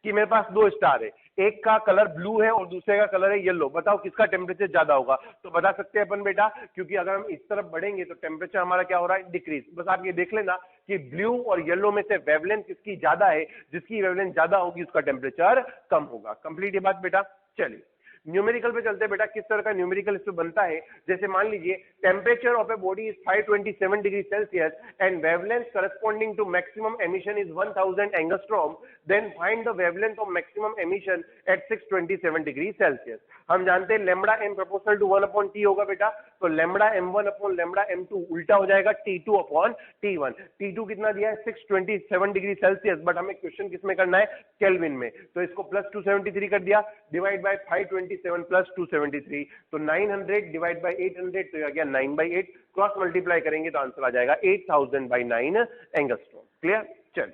कि मेरे पास 2 स्टार है, एक का कलर ब्लू है और दूसरे का कलर है येलो, बताओ किसका टेम्परेचर ज्यादा होगा? तो बता सकते हैं अपन बेटा, क्योंकि अगर हम इस तरफ बढ़ेंगे तो टेम्परेचर हमारा क्या हो रहा है? डिक्रीज। बस आप ये देख लेना कि ब्लू और येलो में से वेवलेंथ किसकी ज्यादा है? जिसकी वेवलेंथ ज्यादा होगी उसका टेम्परेचर कम होगा। कंप्लीट ये बात बेटा? चलिए न्यूमेरिकल पे चलते हैं बेटा। किस तरह का न्यूमेरिकल इसमें बनता है? जैसे मान लीजिए temperature of a body is 527 degree Celsius and wavelength corresponding to maximum emission is 1000 angstrom, then find the wavelength of maximum emission at 627 degree Celsius. हम जानते हैं lambda M proportional to 1/t होगा बेटा, तो lambda m1 upon lambda m2 उल्टा हो जाएगा t2 upon t1। t2 कितना दिया है 627 डिग्री सेल्सियस, बट हमें क्वेश्चन किसमें करना है केल्विन में, तो इसको प्लस 273 कर दिया, डिवाइड बाय 527 प्लस 273, तो 900 डिवाइड बाय 800, तो आ गया 9/8, क्रॉस मल्टीप्लाई करेंगे तो आंसर आ जाएगा 8000/9 एंगस्ट्रॉम। क्लियर? चल,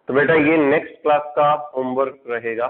तो बेटा ये नेक्स्ट क्लास का होमवर्क रहेगा।